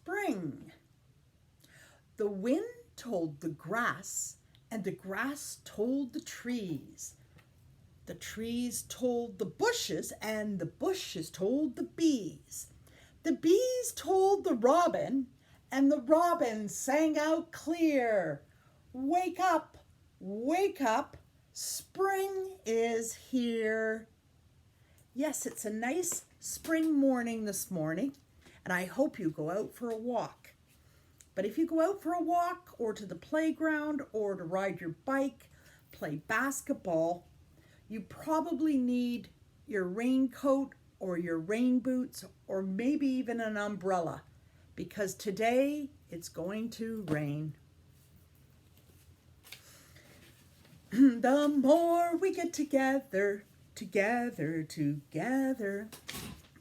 spring. The wind told the grass, and the grass told the trees. The trees told the bushes, and the bushes told the bees. The bees told the robin, and the robin sang out clear, wake up, spring is here. Yes, it's a nice spring morning this morning, and I hope you go out for a walk. But if you go out for a walk or to the playground or to ride your bike, play basketball, you probably need your raincoat or your rain boots or maybe even an umbrella because today it's going to rain. The more we get together, the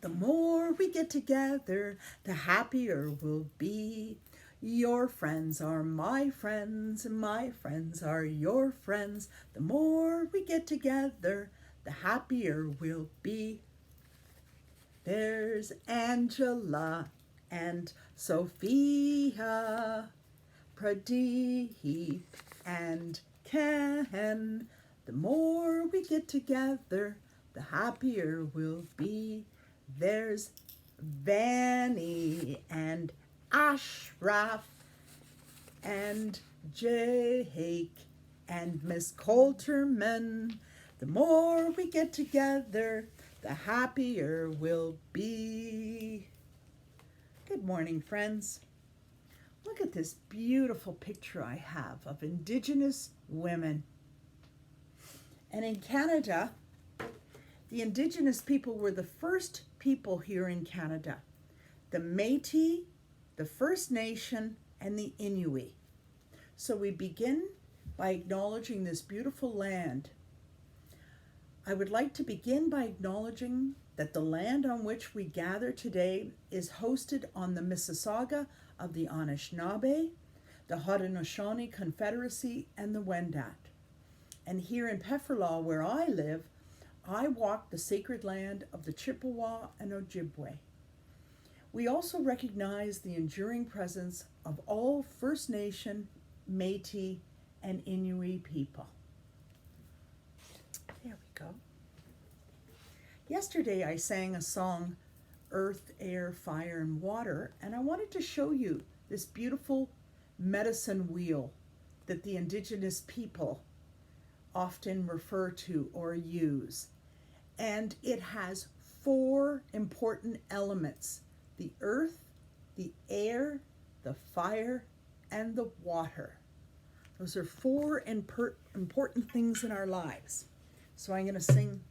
more we get together, the happier we'll be. Your friends are my friends, and my friends are your friends. The more we get together, the happier we'll be. There's Angela and Sophia, Pradeep and Ken. The more we get together, the happier we'll be. There's Vanny and Ashraf and Jake and Miss Coulterman. The more we get together, the happier we'll be. Good morning, friends. Look at this beautiful picture I have of Indigenous women. And in Canada, the Indigenous people were the first people here in Canada. The Métis, the First Nation, and the Inuit. So we begin by acknowledging this beautiful land. I would like to begin by acknowledging that the land on which we gather today is hosted on the Mississauga of the Anishinaabe, the Haudenosaunee Confederacy, and the Wendat. And here in Pefferlaw, where I live, I walk the sacred land of the Chippewa and Ojibwe. We also recognize the enduring presence of all First Nation, Métis, and Inuit people. There we go. Yesterday I sang a song, Earth, Air, Fire, and Water, and I wanted to show you this beautiful medicine wheel that the Indigenous people often refer to or use. And it has 4 important elements: the earth, the air, the fire, and the water. Those are 4 important things in our lives. So I'm going to sing,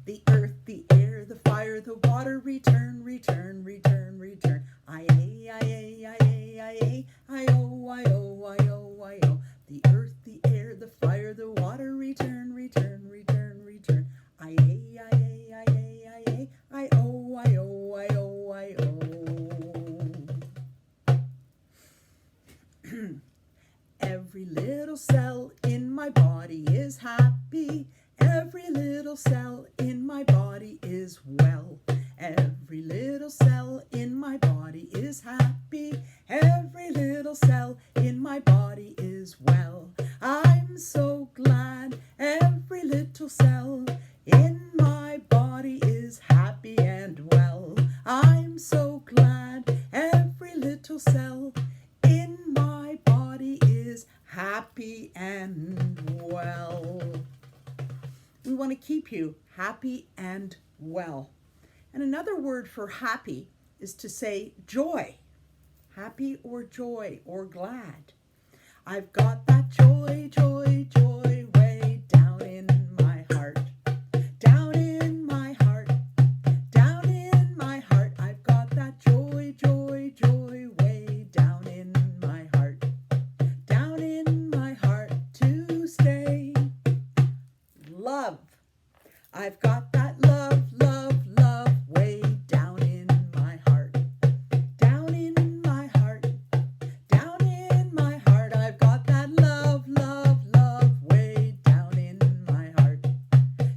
the earth, the air, the fire, the water, return, return, return, return. Aye, aye, aye, aye, aye, aye, oh, aye, oh, aye, oh, aye, oh. The earth, the air, the fire, the water, return, return, return, return. Aye, aye, aye, aye, aye, aye, aye, oh, aye, oh, aye, oh, aye, oh. Every little cell in my body is happy. Every little cell in my body is well. Every little cell in my body is happy. Every little cell in my body is well. I'm so glad every little cell in my body is happy and well. I'm so glad every little cell in my body is happy and well. We want to keep you happy and well. And another word for happy is to say joy. Happy or joy or glad. I've got that joy, joy, joy way down in my heart. Down in my heart. Down in my heart. I've got that joy, joy, joy way down in my heart. Down in my heart to stay. Love. I've got that love, love, love way down in my heart. Down in my heart. Down in my heart. I've got that love, love, love way down in my heart.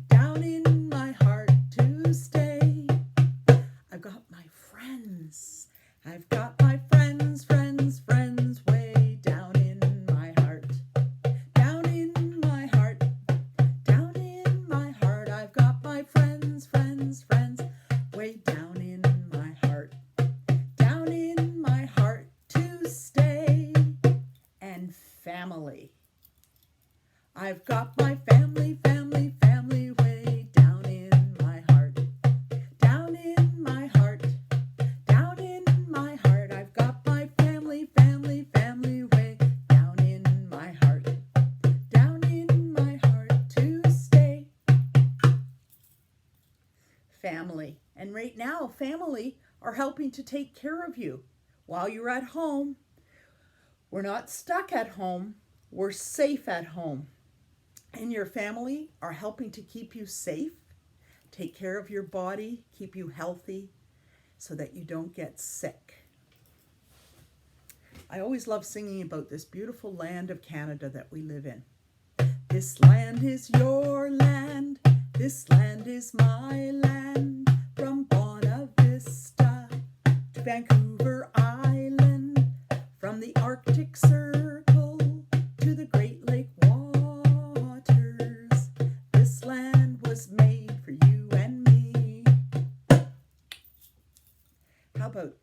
Down in my heart to stay. I've got my friends. I've got my friends. family are helping to take care of you while you're at home. We're not stuck at home. We're safe at home. And your family are helping to keep you safe, take care of your body, keep you healthy so that you don't get sick. I always love singing about this beautiful land of Canada that we live in. This land is your land. This land is my land. From Bonavista to Vancouver Island. From the Arctic Circle to the Great Lake waters. This land was made for you and me. How about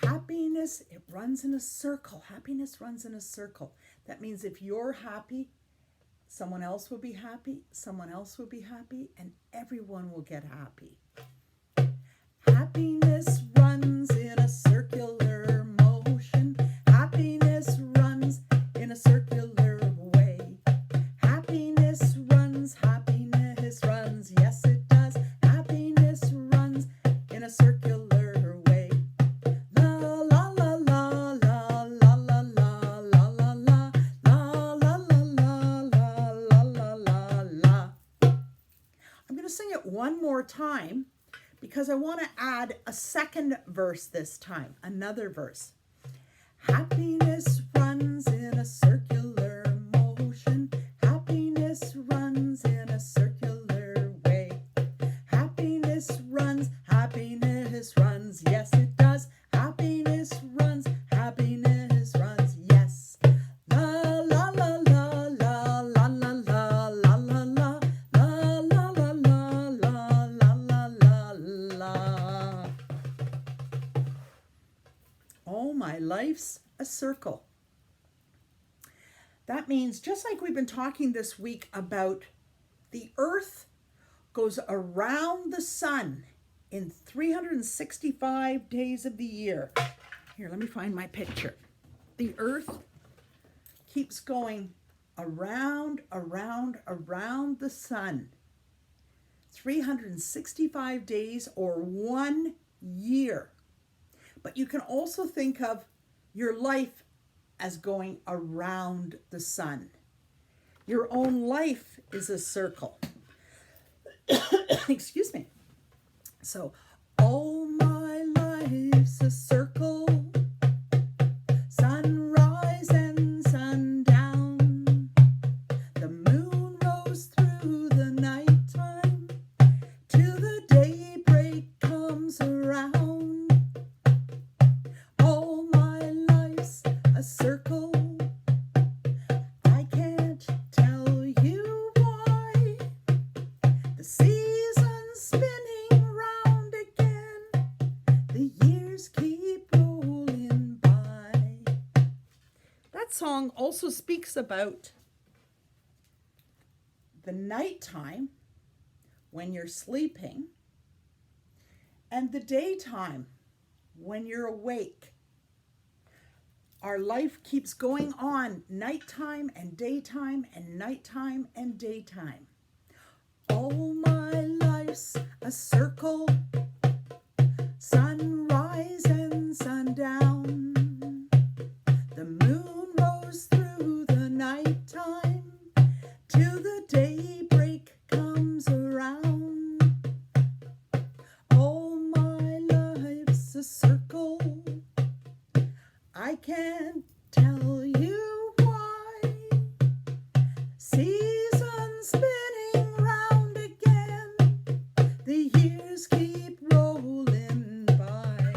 happiness? It runs in a circle. Happiness runs in a circle. That means if you're happy, someone else will be happy, someone else will be happy, and everyone will get happy. Happiness runs in a circular motion. Happiness runs in a circular way. Happiness runs, yes it does. Happiness runs in a circular way. La la la la la la la la la la la la la la la la. I'm going to sing it one more time because I want to add a second verse this time, another verse. Happiness runs in a circular motion. Happiness runs in a circular way. Happiness runs, yes it does. Happiness runs, yes. La la la la la la la la la la la la la la la la la la. Oh, my life's a circle. That means, just like we've been talking this week about the earth goes around the sun in 365 days of the year. Here, let me find my picture. The earth keeps going around the sun. 365 days or 1 year. But you can also think of your life as going around the sun. Your own life is a circle. Excuse me. So, all my life's a circle. Sunrise and sundown. The moon rose through the nighttime till the daybreak comes around. All my life's a circle. I can't tell you why. The season's spinning round again. The years keep rolling by. That song also speaks about the nighttime when you're sleeping and the daytime when you're awake. Our life keeps going on, nighttime and daytime and nighttime and daytime. All my life's a circle, sunrise and sundown. The moon rose through the nighttime till the daybreak comes around. All my life's a circle. I can't tell you why. Seasons spinning round again. The years keep rolling by.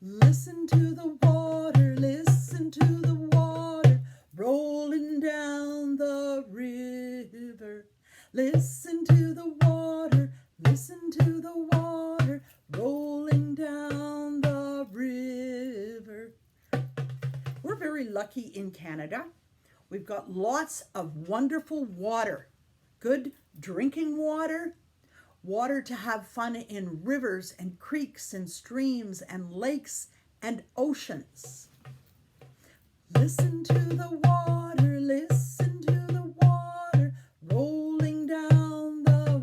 Listen to the water, listen to the water rolling down the river. Listen to the water, listen to the water rolling down the river. We're very lucky in Canada. We've got lots of wonderful water, good drinking water, water to have fun in rivers and creeks and streams and lakes and oceans. Listen to the water, listen to the water rolling down the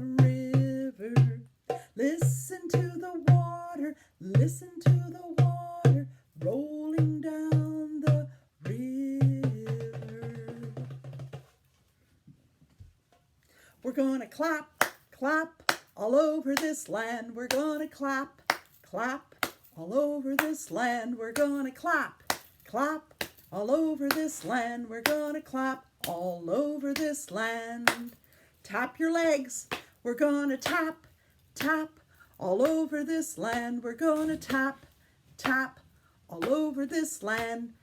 Listen to the water, listen to the water rolling down the river. We're gonna clap, clap all over this land. We're gonna clap, clap all over this land. We're gonna clap, clap all over this land. We're gonna clap all over this land. Tap your legs. We're gonna tap, tap all over this land. We're gonna tap, tap all over this land.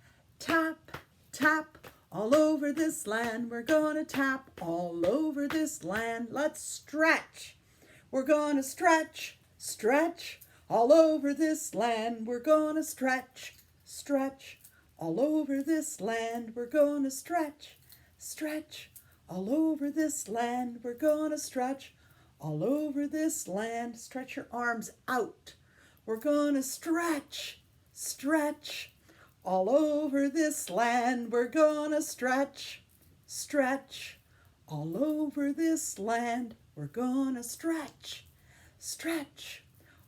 Tap, tap all over this land. We're gonna tap all over this land. Let's stretch. We're gonna stretch, stretch all over this land. We're gonna stretch, stretch all over this land. We're gonna stretch, stretch all over this land. We're gonna stretch all over this land. Stretch your arms out. We're gonna stretch, stretch all over this land. We're gonna stretch, stretch all over this land. We're gonna stretch, stretch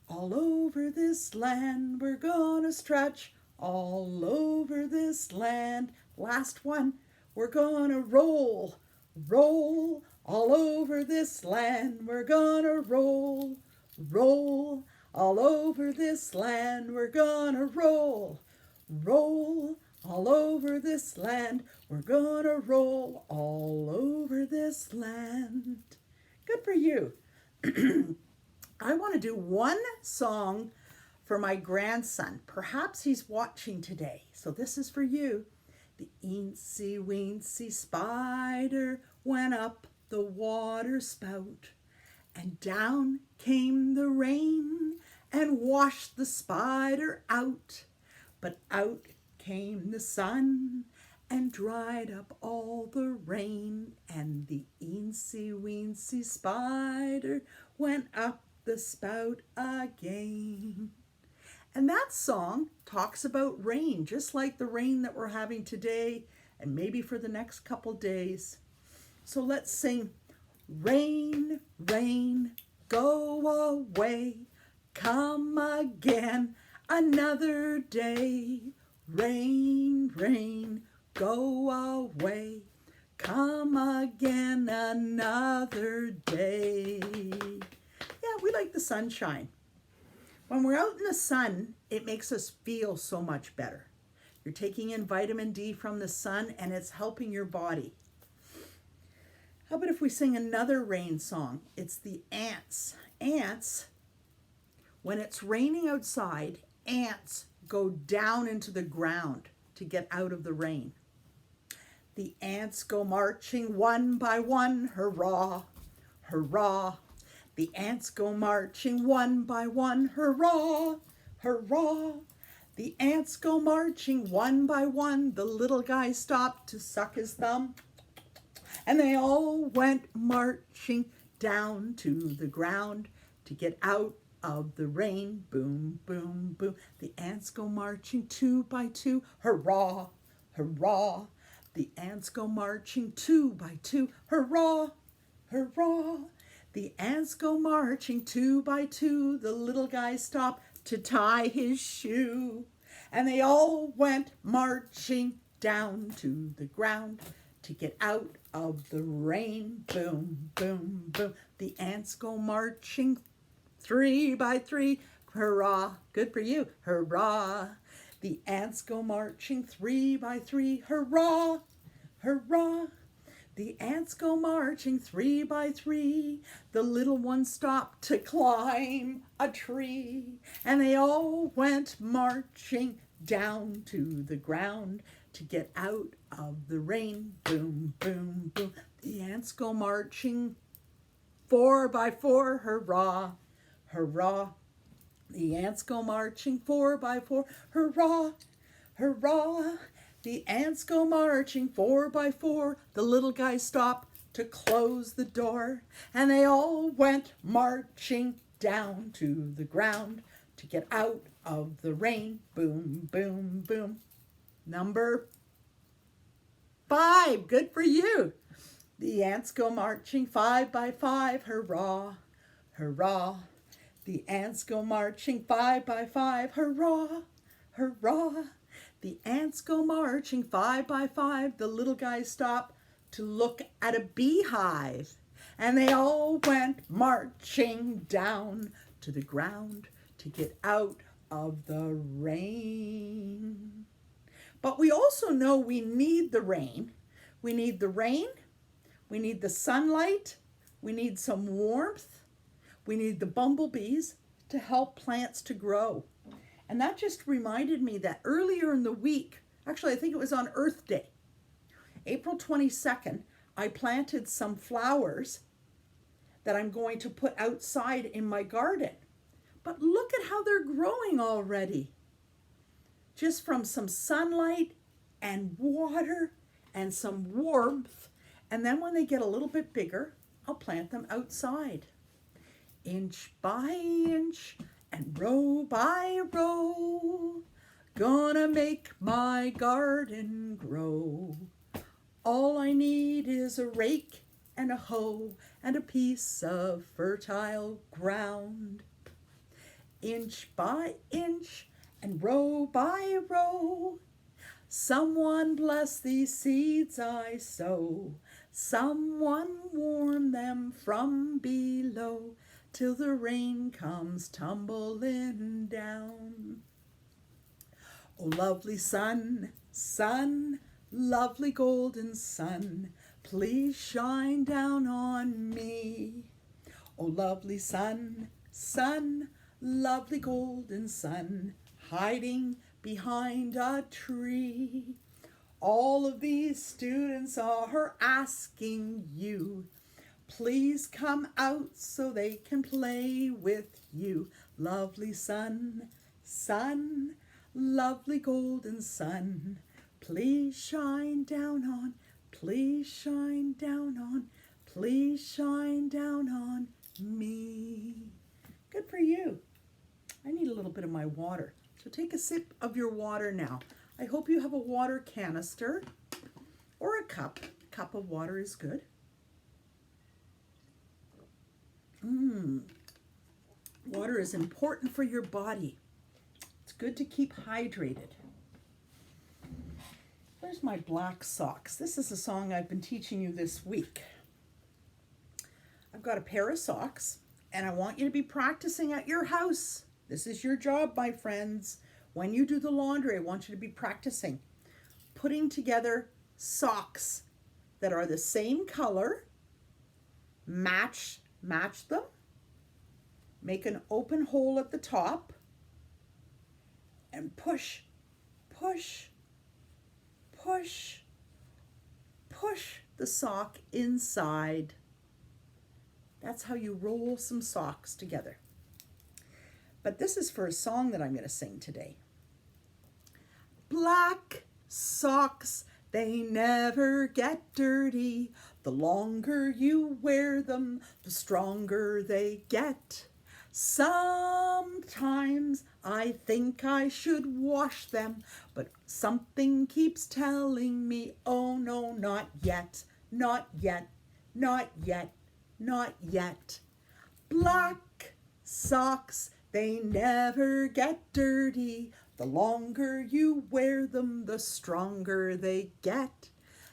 all over this land. We're gonna stretch all over this land. Last one. We're gonna roll, roll all over this land. We're gonna roll, roll all over this land. We're gonna roll, roll all over this land. We're gonna roll all over this land. Good for you. I want to do one song for my grandson. Perhaps he's watching today. So this is for you. The eensy weensy spider went up the water spout, and down came the rain and washed the spider out. But out came the sun and dried up all the rain, and the eensy weensy spider went up the spout again. And that song talks about rain, just like the rain that we're having today and maybe for the next couple days. So let's sing, rain, rain, go away, come again another day. Rain, rain, go away, come again another day. Yeah, we like the sunshine. When we're out in the sun, it makes us feel so much better. You're taking in vitamin D from the sun and it's helping your body. How about if we sing another rain song? It's the ants. Ants, when it's raining outside, ants go down into the ground to get out of the rain. The ants go marching one by one, hurrah, hurrah. The ants go marching one by one, hurrah, hurrah. The ants go marching one by one. The little guy stopped to suck his thumb, and they all went marching down to the ground to get out of the rain. Boom, boom, boom. The ants go marching two by two, hurrah, hurrah. The ants go marching two by two, hurrah, hurrah. The ants go marching two by two. The little guy stopped to tie his shoe, and they all went marching down to the ground to get out of the rain. Boom, boom, boom. The ants go marching three by three, hurrah. Good for you, hurrah. The ants go marching three by three, hurrah, hurrah. The ants go marching three by three. The little one stopped to climb a tree, and they all went marching down to the ground to get out of the rain. Boom, boom, boom. The ants go marching four by four, hurrah, hurrah. The ants go marching four by four, hurrah, hurrah. The ants go marching four by four. The little guy stopped to close the door, and they all went marching down to the ground to get out of the rain. Boom, boom, boom. Number 5. Good for you. The ants go marching five by five. Hurrah, hurrah. The ants go marching 5 by 5, hurrah, hurrah. The ants go marching 5 by 5. The little guys stop to look at a beehive. And they all went marching down to the ground to get out of the rain. But we also know we need the rain. We need the rain. We need the sunlight. We need some warmth. We need the bumblebees to help plants to grow. And that just reminded me that earlier in the week, actually I think it was on Earth Day, April 22nd, I planted some flowers that I'm going to put outside in my garden. But look at how they're growing already. Just from some sunlight and water and some warmth. And then when they get a little bit bigger, I'll plant them outside. Inch by inch and row by row, gonna make my garden grow. All I need is a rake and a hoe and a piece of fertile ground. Inch by inch and row by row, someone bless these seeds I sow. Someone warm them from below till the rain comes tumbling down. Oh, lovely sun, sun, lovely golden sun, please shine down on me. Oh, lovely sun, sun, lovely golden sun, hiding behind a tree. All of these students are asking you, please come out so they can play with you. Lovely sun, sun, lovely golden sun, please shine down on, please shine down on, please shine down on me. Good for you. I need a little bit of my water. So take a sip of your water now. I hope you have a water canister or a cup. A cup of water is good. Water is important for your body. It's good to keep hydrated. Where's my black socks? This is a song I've been teaching you this week. I've got a pair of socks and I want you to be practicing at your house. This is your job, my friends. When you do the laundry, I want you to be practicing putting together socks that are the same color, match them, make an open hole at the top, and push, push, push, push the sock inside. That's how you roll some socks together. But this is for a song that I'm going to sing today. Black socks, they never get dirty. The longer you wear them, the stronger they get. Sometimes I think I should wash them, but something keeps telling me, oh no, not yet, not yet, not yet, not yet. Black socks, they never get dirty. The longer you wear them, the stronger they get.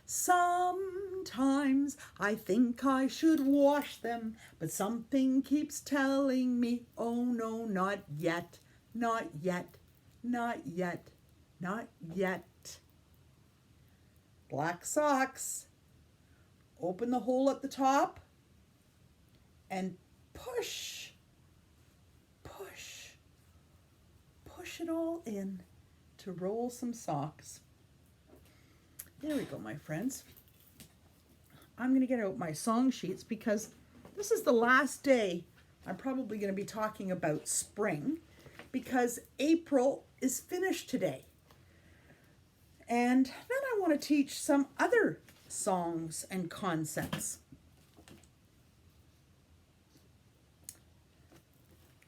Sometimes I think I should wash them, but something keeps telling me, oh no, not yet, not yet, not yet, not yet. Black socks. Open the hole at the top and push, push, push it all in to roll some socks. There we go, my friends. I'm going to get out my song sheets because this is the last day I'm probably going to be talking about spring, because April is finished today. And then I want to teach some other songs and concepts.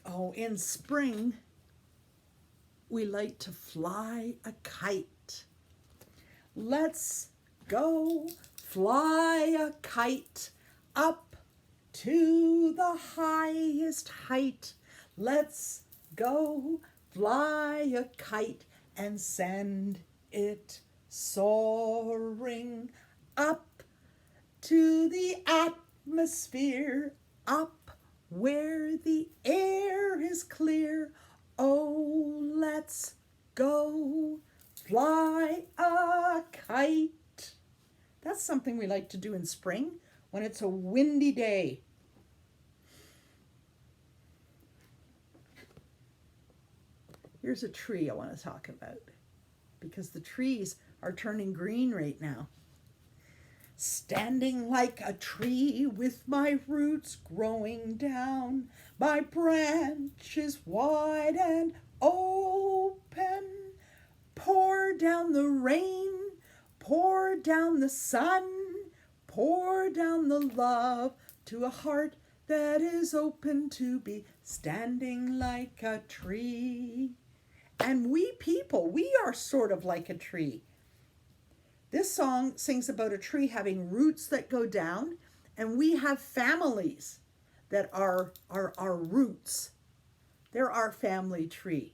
Oh, in spring, we like to fly a kite. Let's go fly a kite up to the highest height. Let's go fly a kite and send it soaring up to the atmosphere, up where the air is clear. Oh, let's go fly a kite. That's something we like to do in spring when it's a windy day. Here's a tree I want to talk about because the trees are turning green right now. Standing like a tree with my roots growing down, my branches wide and open. Pour down the rain, pour down the sun, pour down the love to a heart that is open to be standing like a tree. And we people, we are sort of like a tree. This song sings about a tree having roots that go down, and we have families that are our roots. They're our family tree.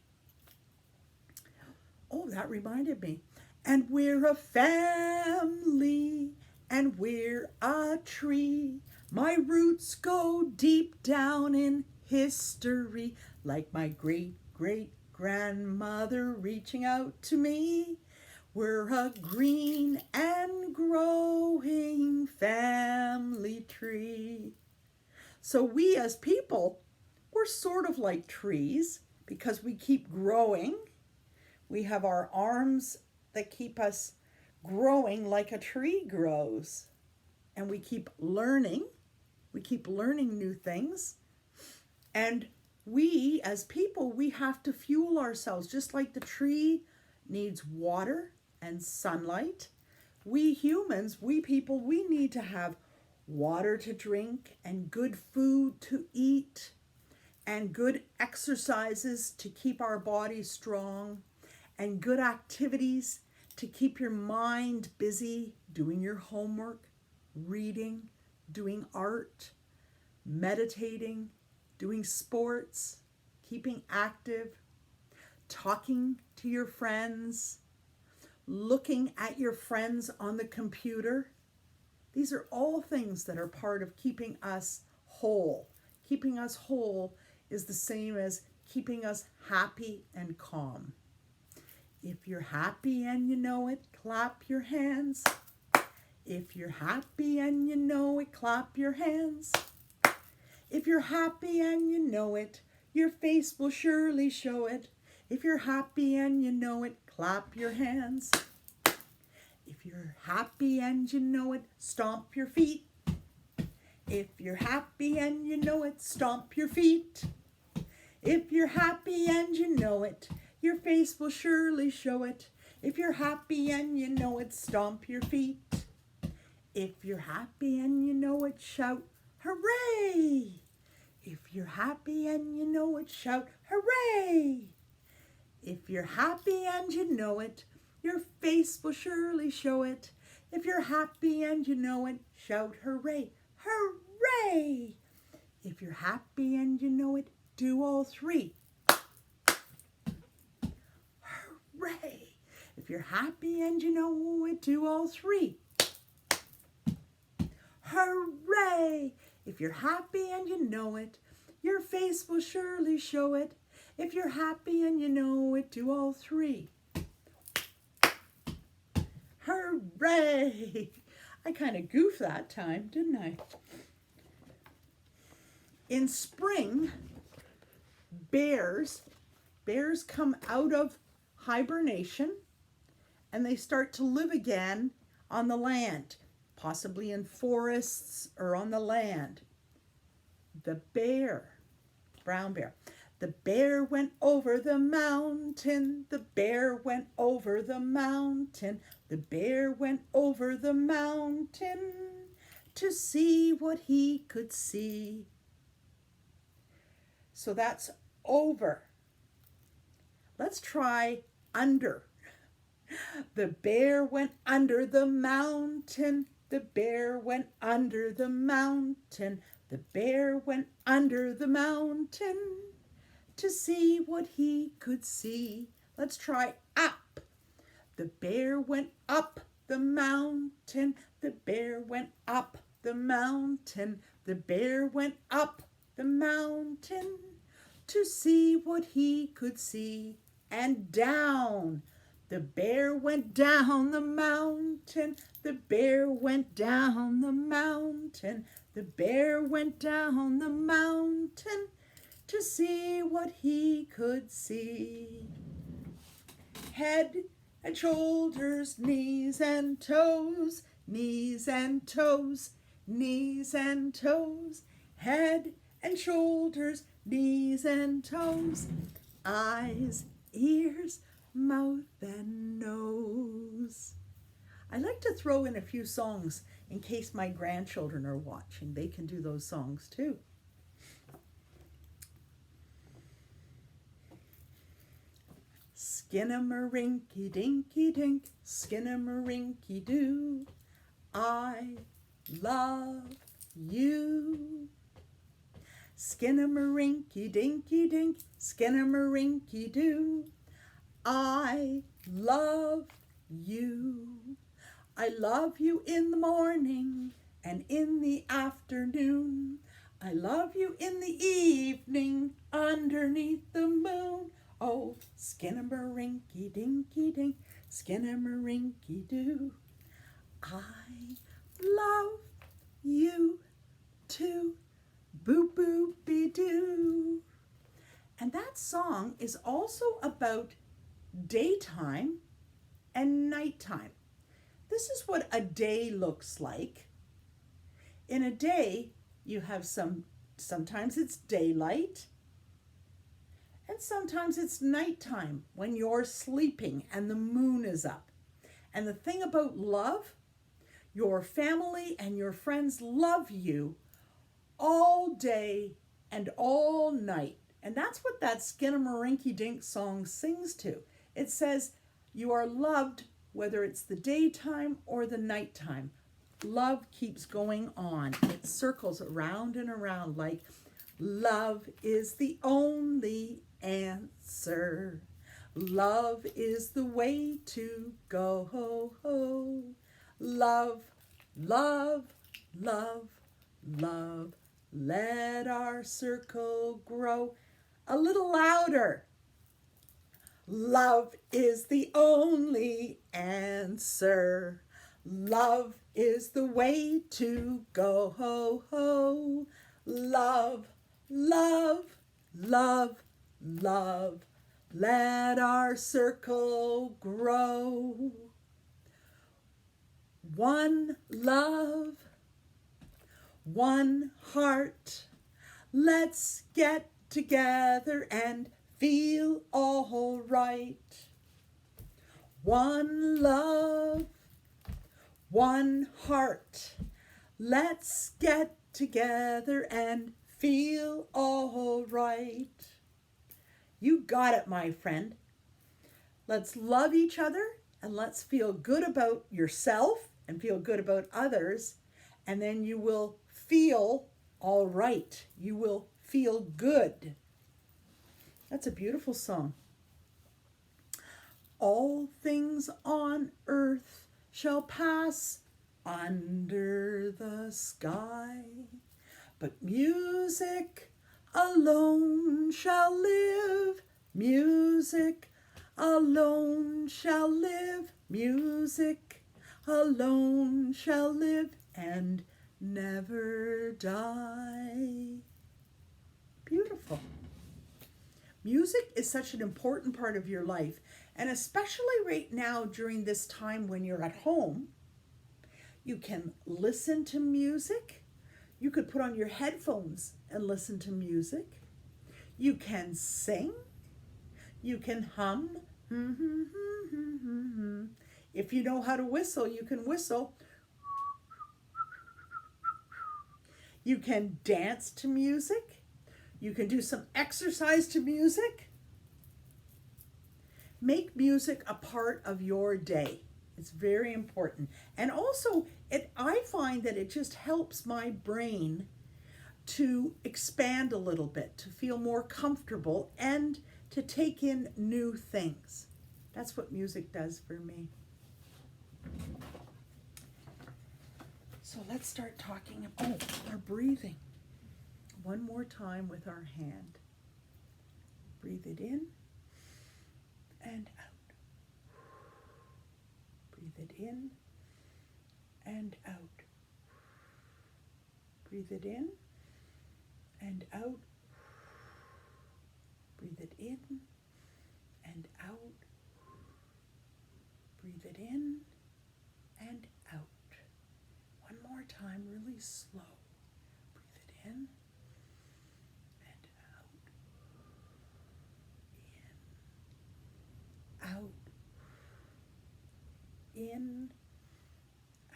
Oh, that reminded me. And we're a family, and we're a tree. My roots go deep down in history, like my great-great-grandmother reaching out to me. We're a green and growing family tree. So we as people, we're sort of like trees because we keep growing. We have our arms that keep us growing like a tree grows. And we keep learning. We keep learning new things. And we as people, we have to fuel ourselves just like the tree needs water and sunlight. We humans, we people, we need to have water to drink and good food to eat and good exercises to keep our bodies strong and good activities to keep your mind busy doing your homework, reading, doing art, meditating, doing sports, keeping active, talking to your friends, looking at your friends on the computer. These are all things that are part of keeping us whole. Keeping us whole is the same as keeping us happy and calm. If you're happy and you know it, clap your hands. If you're happy and you know it, clap your hands. If you're happy and you know it, your face will surely show it. If you're happy and you know it, clap your hands. If you're happy and you know it, stomp your feet. If you're happy and you know it, stomp your feet. If you're happy and you know it, your face will surely show it. If you're happy and you know it, stomp your feet. If you're happy and you know it, shout, hooray! If you're happy and you know it, shout, hooray! If you're happy and you know it, your face will surely show it. If you're happy and you know it, shout, hooray! Hooray! If you're happy and you know it, do all three. Hooray! If you're happy and you know it, do all three. Hooray! If you're happy and you know it, your face will surely show it. If you're happy and you know it, do all three. Hooray! I kind of goofed that time, didn't I? In spring, bears come out of hibernation and they start to live again on the land, possibly in forests or on the land. The bear, brown bear, the bear went over the mountain, the bear went over the mountain, the bear went over the mountain to see what he could see. So that's over. Let's try under. The bear went under the mountain, the bear went under the mountain, the bear went under the mountain to see what he could see. Let's try up. The bear went up the mountain. The bear went up the mountain. The bear went up the mountain to see what he could see. And down. The bear went down the mountain. The bear went down the mountain. The bear went down the mountain to see what he could see. Head and shoulders, knees and toes, knees and toes, knees and toes. Head and shoulders, knees and toes. Eyes, ears, mouth and nose. I like to throw in a few songs in case my grandchildren are watching. They can do those songs too. Skin-a-ma-rinky-dinky-dink, skin-a-ma-rinky-doo. I love you. Skin-a-ma-rinky-dinky-dink, skin-a-ma-rinky-doo. I love you. I love you in the morning and in the afternoon. I love you in the evening underneath the moon. Oh, skin-a-ma-rinky-dinky-dink, skin-a-ma-rinky-doo. I love you too, boo-boo-be-doo. And that song is also about daytime and nighttime. This is what a day looks like. In a day, you have sometimes it's daylight, and sometimes it's nighttime when you're sleeping and the moon is up. And the thing about love, your family and your friends love you all day and all night. And that's what that Skin-a-ma-rinky-dink song sings to. It says you are loved whether it's the daytime or the nighttime. Love keeps going on. It circles around and around like love is the only answer. Love is the way to go. Love, love, love, love. Let our circle grow. A little louder. Love is the only answer. Love is the way to go. Love, love, love, love. Let our circle grow. One love, one heart. Let's get together and feel all right. One love, one heart. Let's get together and feel all right. You got it, my friend. Let's love each other and let's feel good about yourself and feel good about others. And then you will feel all right. You will feel good. That's a beautiful song. All things on earth shall pass under the sky, but music alone shall live. Music alone shall live. Music alone shall live and never die. Beautiful. Music is such an important part of your life, and especially right now during this time when you're at home, you can listen to music. You could put on your headphones and listen to music. You can sing. You can hum. If you know how to whistle, you can whistle. You can dance to music. You can do some exercise to music. Make music a part of your day. It's very important. And also, I find that it just helps my brain to expand a little bit, to feel more comfortable, and to take in new things. That's what music does for me. So let's start talking about our breathing. One more time with our hand. Breathe it in and out. Breathe it in and out. Breathe it in and out. Breathe it in and out. Breathe it in and out. One more time, really slow. Breathe it in and out. In, out. In,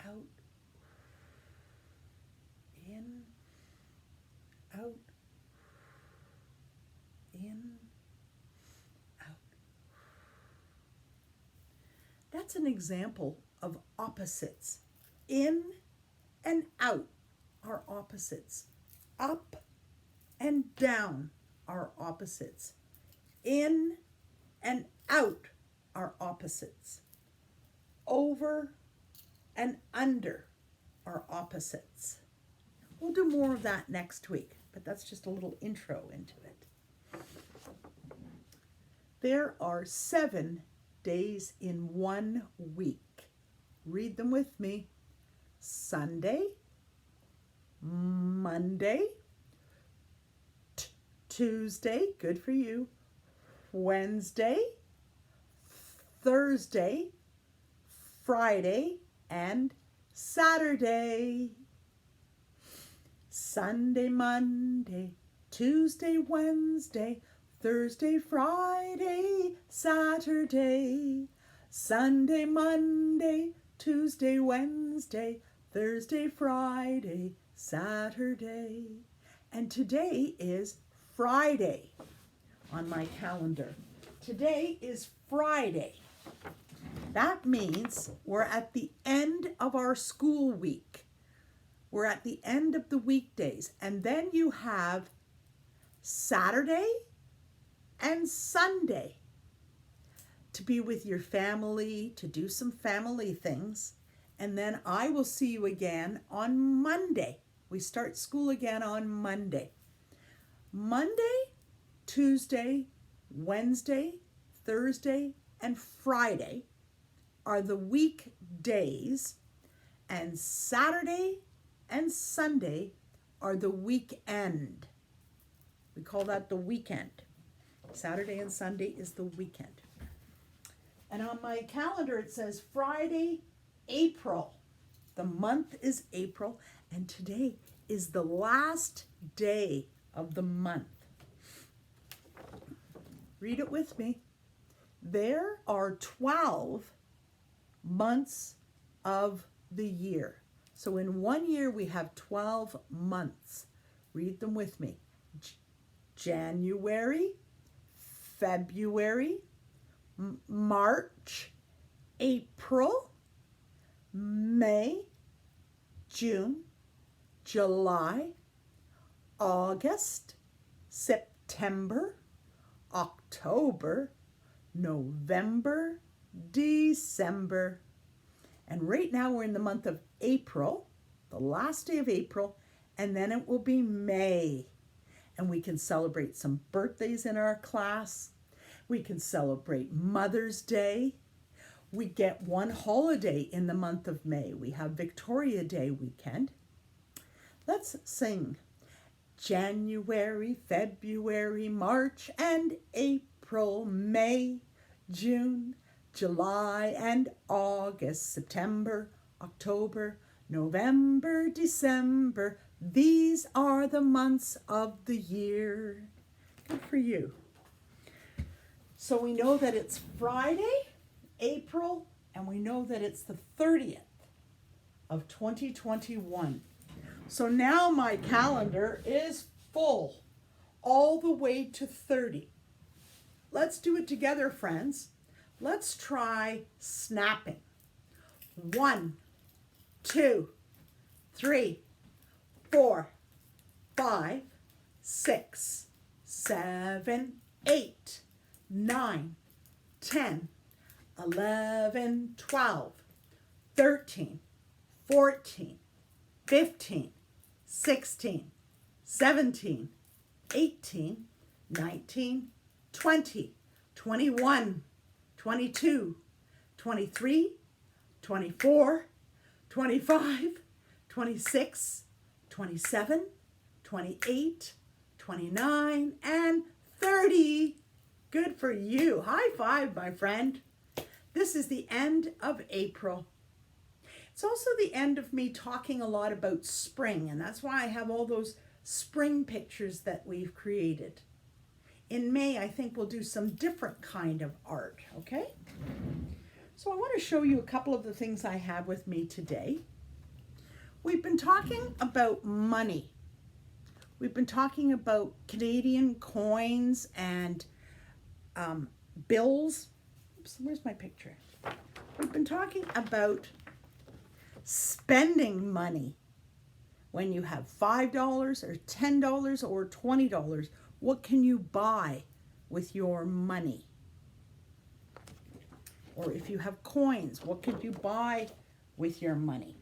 out. In, out. In, out. That's an example of opposites. In and out are opposites. Up and down are opposites. In and out are opposites. Over and under are opposites. We'll do more of that next week, but that's just a little intro into it. There are 7 days in 1 week. Read them with me. Sunday, Monday, Tuesday, good for you, Wednesday, Thursday, Friday, and Saturday. Sunday, Monday, Tuesday, Wednesday, Thursday, Friday, Saturday. Sunday, Monday, Tuesday, Wednesday, Thursday, Friday, Saturday. And today is Friday on my calendar. Today is Friday. That means we're at the end of our school week. We're at the end of the weekdays. And then you have Saturday and Sunday to be with your family, to do some family things. And then I will see you again on Monday. We start school again on Monday. Monday, Tuesday, Wednesday, Thursday, and Friday are the weekdays, and Saturday and Sunday are the weekend. We call that the weekend. Saturday and Sunday is the weekend. And on my calendar it says Friday, April. The month is April, and today is the last day of the month. Read it with me. There are 12 months of the year. So in 1 year we have 12 months. Read them with me. January, February, March, April, May, June, July, August, September, October, November, December. And right now we're in the month of April, the last day of April, and then it will be May. And we can celebrate some birthdays in our class. We can celebrate Mother's Day. We get one holiday in the month of May. We have Victoria Day weekend. Let's sing. January, February, March, and April, May, June, July, and August, September, October, November, December. These are the months of the year. Good for you. So we know that it's Friday, April, and we know that it's the 30th of 2021. So now my calendar is full all the way to 30. Let's do it together, friends. Let's try snapping. 1, 2, 3, 4, 5, 6, 7, 8, 9, 10, 11, 12, 13, 14, 15, 16, 17, 18, 19, 20, 21, 22, 23, 24, 25, 26, 27, 28, 29, and 30. Good for you. High five, my friend. This is the end of April. It's also the end of me talking a lot about spring, and that's why I have all those spring pictures that we've created. In May, I think we'll do some different kind of art, okay? So I want to show you a couple of the things I have with me today. We've been talking about money. We've been talking about Canadian coins and bills. Oops, where's my picture? We've been talking about spending money. When you have $5 or $10 or $20, what can you buy with your money? Or if you have coins, what could you buy with your money?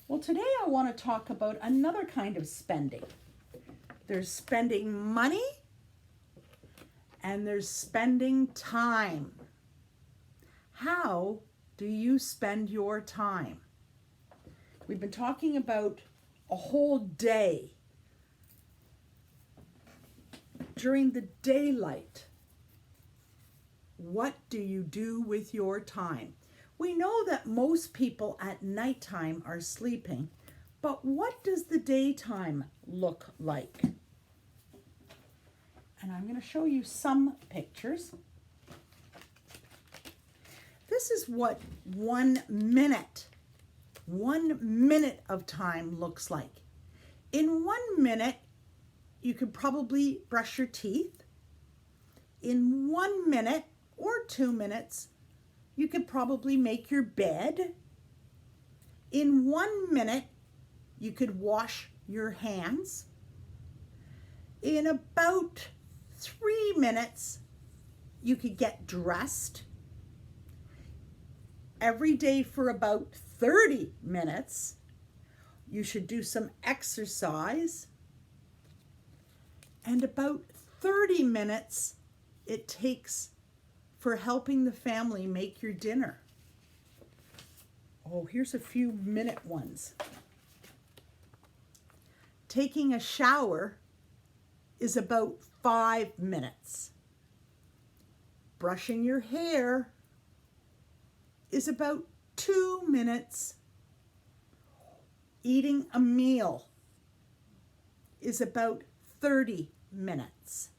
Well, today I want to talk about another kind of spending. There's spending money and there's spending time. How do you spend your time? We've been talking about a whole day. During the daylight, what do you do with your time? We know that most people at nighttime are sleeping, but what does the daytime look like? And I'm going to show you some pictures. This is what 1 minute of time looks like. In 1 minute, you could probably brush your teeth. In 1 minute or 2 minutes, you could probably make your bed. In 1 minute, you could wash your hands. In about 3 minutes, you could get dressed. Every day for about 30 minutes, you should do some exercise. And about 30 minutes it takes for helping the family make your dinner. Oh, here's a few minute ones. Taking a shower is about 5 minutes. Brushing your hair is about 2 minutes. Eating a meal is about 30 minutes.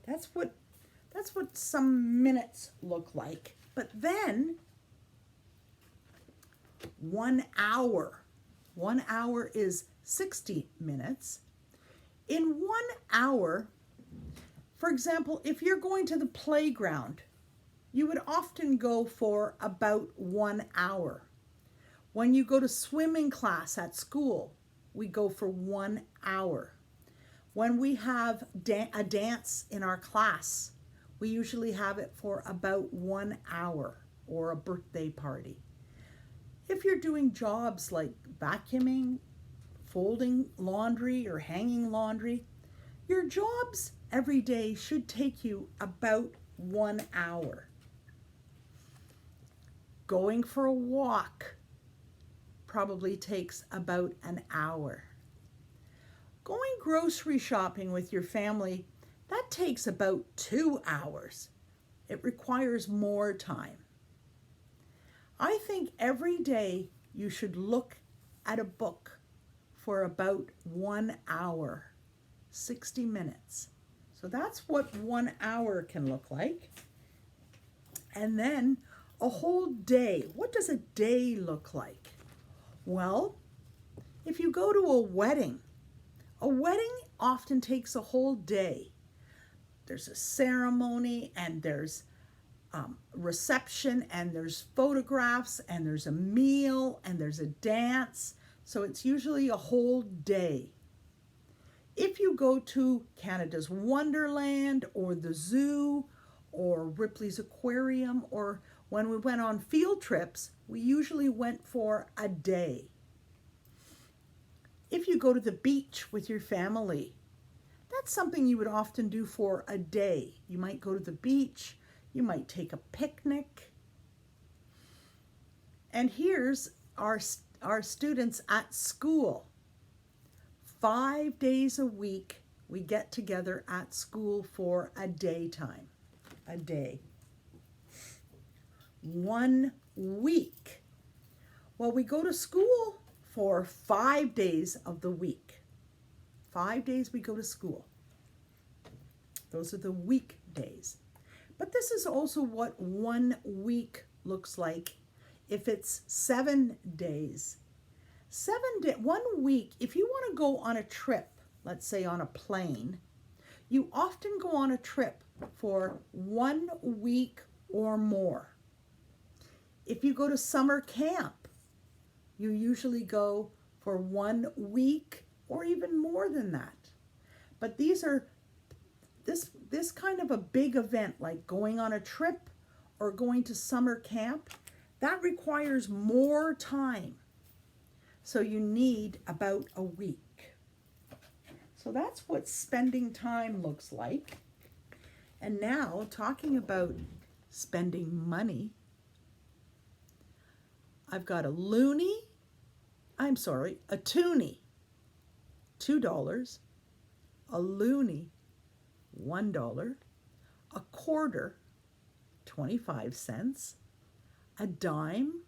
That's what some minutes look like. But then 1 hour. 1 hour is 60 minutes. In 1 hour, for example, if you're going to the playground, you would often go for about 1 hour. When you go to swimming class at school, we go for 1 hour. When we have a dance in our class, we usually have it for about 1 hour, or a birthday party. If you're doing jobs like vacuuming, folding laundry, or hanging laundry, your jobs every day should take you about 1 hour. Going for a walk probably takes about an hour. Going grocery shopping with your family, that takes about 2 hours. It requires more time. I think every day you should look at a book for about 1 hour, 60 minutes. So that's what 1 hour can look like. And then a whole day. What does a day look like? Well, if you go to a wedding often takes a whole day. There's a ceremony, and there's reception, and there's photographs, and there's a meal, and there's a dance. So it's usually a whole day. If you go to Canada's Wonderland or the zoo or Ripley's Aquarium, or when we went on field trips, we usually went for a day. If you go to the beach with your family, that's something you would often do for a day. You might go to the beach, you might take a picnic. And here's our students at school. 5 days a week, we get together at school for a daytime. A day. 1 week. Well, we go to school for 5 days of the week. 5 days we go to school. Those are the weekdays. But this is also what 1 week looks like if it's 7 days. 1 week, if you want to go on a trip, let's say on a plane, you often go on a trip for 1 week or more. If you go to summer camp, you usually go for 1 week or even more than that. But these are this kind of a big event, like going on a trip or going to summer camp, that requires more time. So you need about a week. So that's what spending time looks like. And now, talking about spending money, I've got a toonie, $2, a loonie, $1, a quarter, 25 cents, a dime,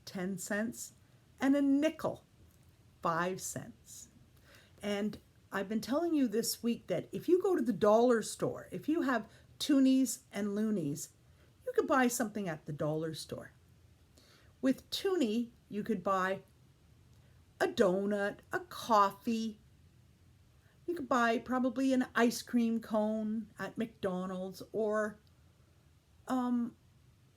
10 cents, and a nickel, 5 cents. And I've been telling you this week that if you go to the dollar store, if you have toonies and loonies, you could buy something at the dollar store. With toonie, you could buy a donut, a coffee. You could buy probably an ice cream cone at McDonald's, or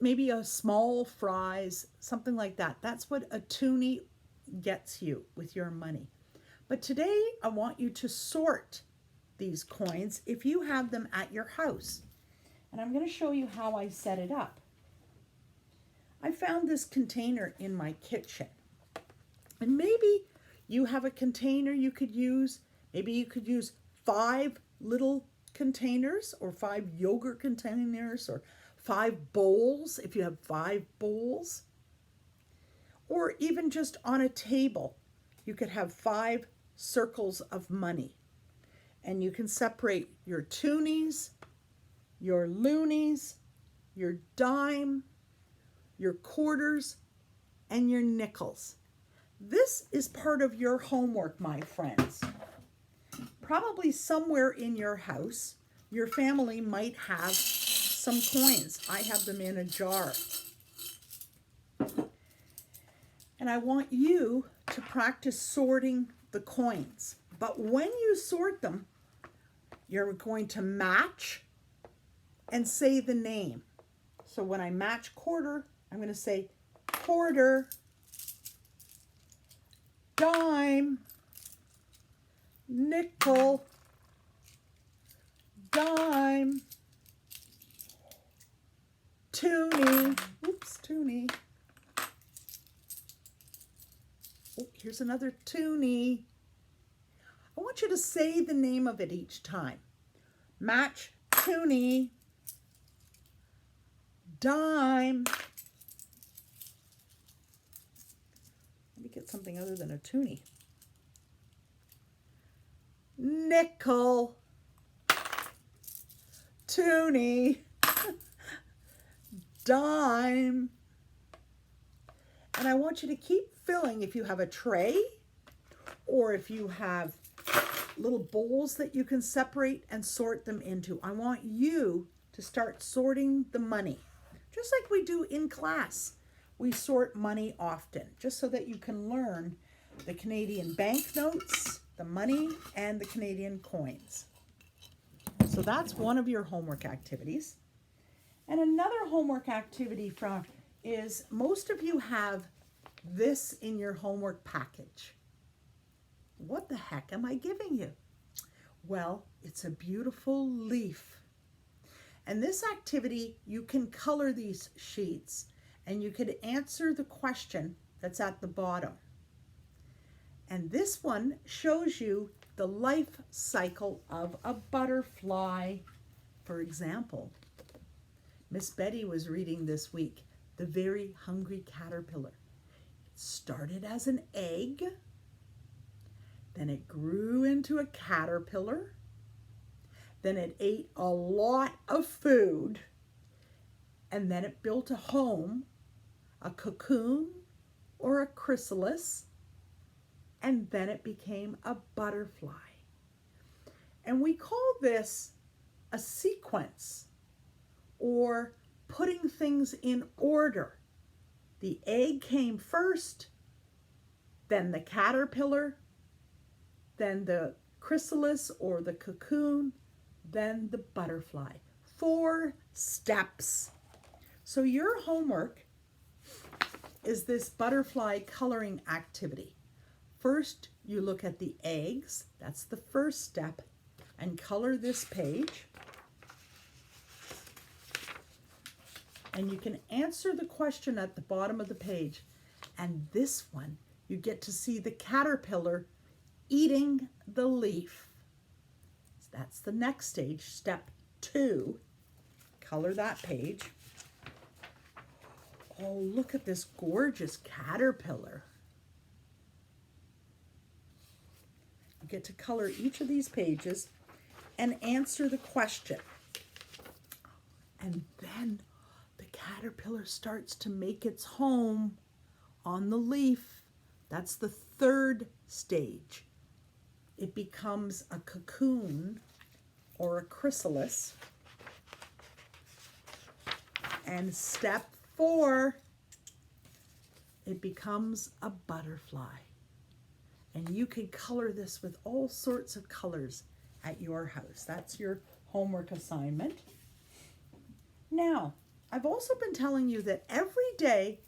maybe a small fries, something like that. That's what a toonie gets you with your money. But today I want you to sort these coins if you have them at your house. And I'm going to show you how I set it up. I found this container in my kitchen. And maybe you have a container you could use. Maybe you could use 5 little containers, or 5 yogurt containers, or 5 bowls if you have 5 bowls. Or even just on a table, you could have 5 circles of money. And you can separate your toonies, your loonies, your dime, your quarters, and your nickels. This is part of your homework, my friends. Probably somewhere in your house, your family might have some coins. I have them in a jar. And I want you to practice sorting the coins. But when you sort them, you're going to match and say the name. So when I match quarter, I'm going to say quarter, dime, nickel, dime, toonie, toonie. Oh, here's another toonie. I want you to say the name of it each time. Match, toonie, dime. Let me get something other than a toonie. Nickel, toonie, dime. And I want you to keep filling. If you have a tray, or if you have little bowls that you can separate and sort them into, I want you to start sorting the money. Just like we do in class, we sort money often, just so that you can learn the Canadian banknotes, the money, and the Canadian coins. So that's one of your homework activities. And another homework activity is most of you have this in your homework package. What the heck am I giving you? Well, it's a beautiful leaf. And this activity, you can color these sheets and you could answer the question that's at the bottom. And this one shows you the life cycle of a butterfly. For example, Miss Betty was reading this week, The Very Hungry Caterpillar. It started as an egg, then it grew into a caterpillar, then it ate a lot of food, and then it built a home, a cocoon or a chrysalis, and then it became a butterfly. And we call this a sequence, or putting things in order. The egg came first, then the caterpillar, then the chrysalis or the cocoon, then the butterfly. 4 steps. So your homework is this butterfly coloring activity. First, you look at the eggs, that's the first step, and color this page. And you can answer the question at the bottom of the page. And this one, you get to see the caterpillar eating the leaf. That's the next stage, step 2. Color that page. Oh, look at this gorgeous caterpillar. You get to color each of these pages and answer the question. And then the caterpillar starts to make its home on the leaf. That's the 3rd stage. It becomes a cocoon or a chrysalis. And step 4, it becomes a butterfly. And you can color this with all sorts of colors at your house. That's your homework assignment. Now, I've also been telling you that every day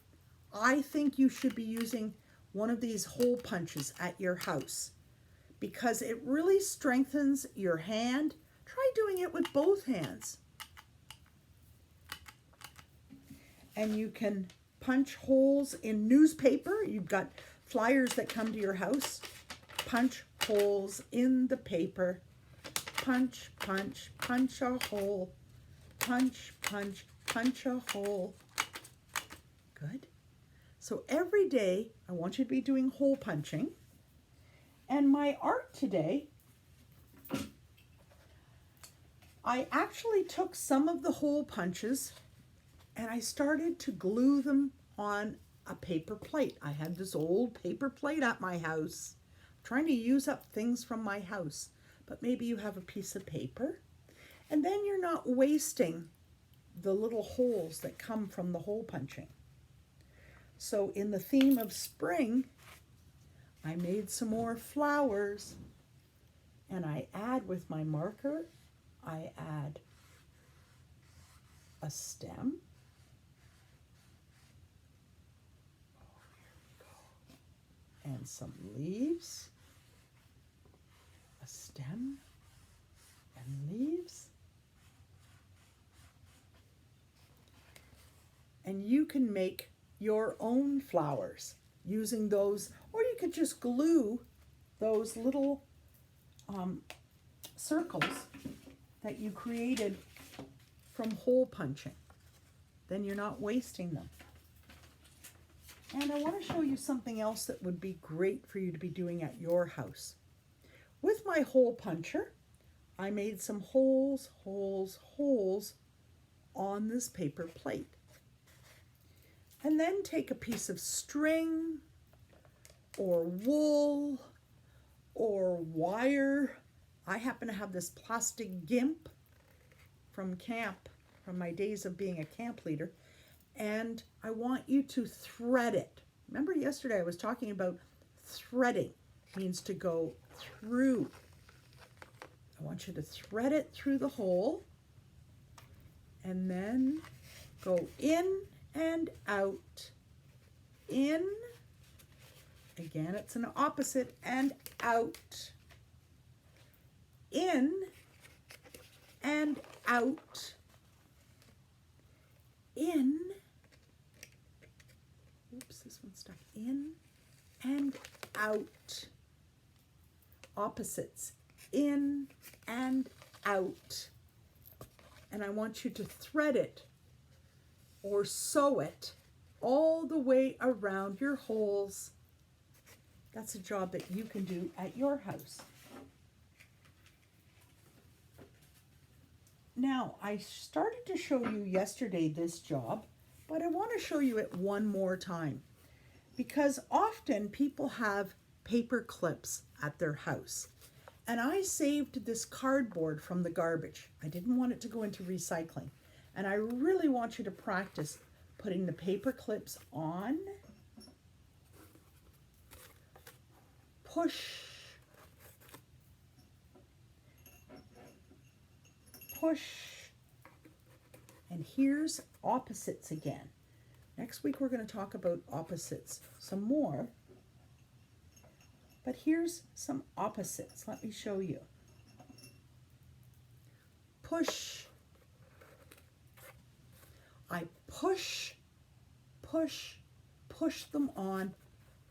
I think you should be using one of these hole punches at your house because it really strengthens your hand. Try doing it with both hands. And you can punch holes in newspaper. You've got flyers that come to your house. Punch holes in the paper. Punch, punch, punch a hole. Punch, punch, punch a hole. Good. So every day, I want you to be doing hole punching. And my art today, I actually took some of the hole punches and I started to glue them on a paper plate. I had this old paper plate at my house. I'm trying to use up things from my house, but maybe you have a piece of paper. And then you're not wasting the little holes that come from the hole punching. So in the theme of spring, I made some more flowers and I add with my marker, I add a stem. And some leaves, a stem and leaves. And you can make your own flowers using those, or you could just glue those little circles that you created from hole punching. Then you're not wasting them. And I want to show you something else that would be great for you to be doing at your house. With my hole puncher, I made some holes, holes, holes on this paper plate. And then take a piece of string or wool or wire. I happen to have this plastic gimp from camp, from my days of being a camp leader. And I want you to thread it. Remember yesterday I was talking about threading. It means to go through. I want you to thread it through the hole and then go in and out. In. Again, it's an opposite, and out. in and out, in, oops, this one's stuck, in and out. Opposites, in and out. And I want you to thread it or sew it all the way around your holes. That's a job that you can do at your house. Now, I started to show you yesterday this job, but I want to show you it one more time because often people have paper clips at their house. And I saved this cardboard from the garbage. I didn't want it to go into recycling. And I really want you to practice putting the paper clips on, push, push, and here's opposites again. Next week we're going to talk about opposites some more, but here's some opposites. Let me show you. Push. I push, push, push them on,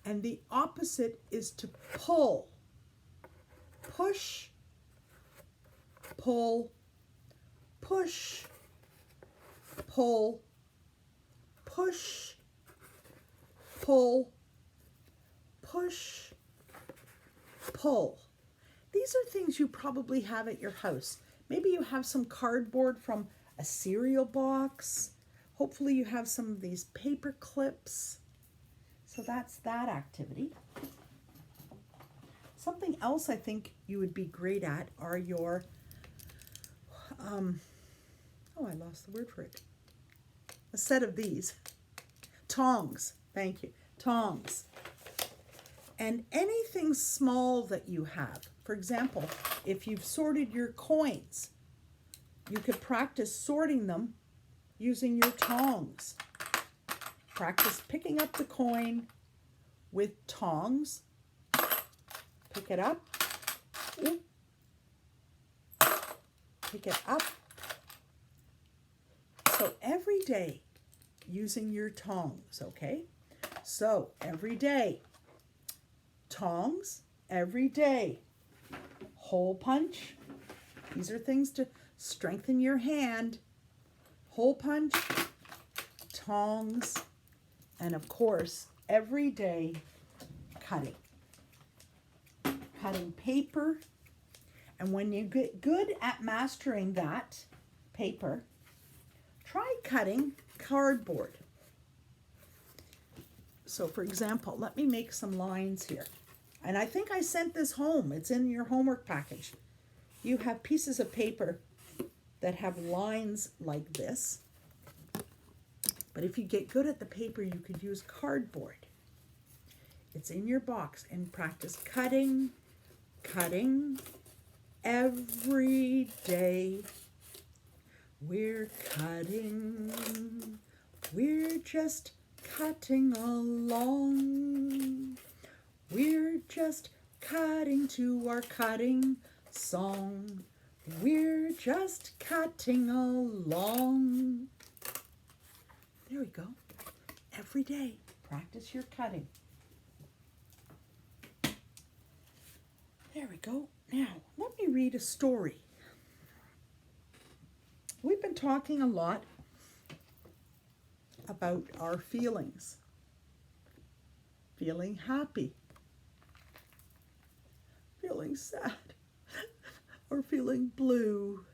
and the opposite is to pull. Push, pull, push, pull, push, pull, push, pull. These are things you probably have at your house. Maybe you have some cardboard from a cereal box. Hopefully you have some of these paper clips. So that's that activity. Something else I think you would be great at are your, oh, I lost the word for it. A set of these. Tongs. Thank you. Tongs. And anything small that you have. For example, if you've sorted your coins, you could practice sorting them using your tongs. Practice picking up the coin with tongs. Pick it up. Ooh. Pick it up. So every day using your tongs, okay? So every day, tongs, every day. Hole punch. These are things to strengthen your hand. Hole punch, tongs, and of course, every day cutting. Cutting paper. And when you get good at mastering that paper, try cutting cardboard. So for example, let me make some lines here. And I think I sent this home. It's in your homework package. You have pieces of paper that have lines like this. But if you get good at the paper, you could use cardboard. It's in your box, and practice cutting, cutting every day. We're cutting, we're just cutting along. We're just cutting to our cutting song. We're just cutting along. There we go. Every day, practice your cutting. There we go. Now, let me read a story. We've been talking a lot about our feelings. Feeling happy. Feeling sad. Or feeling blue,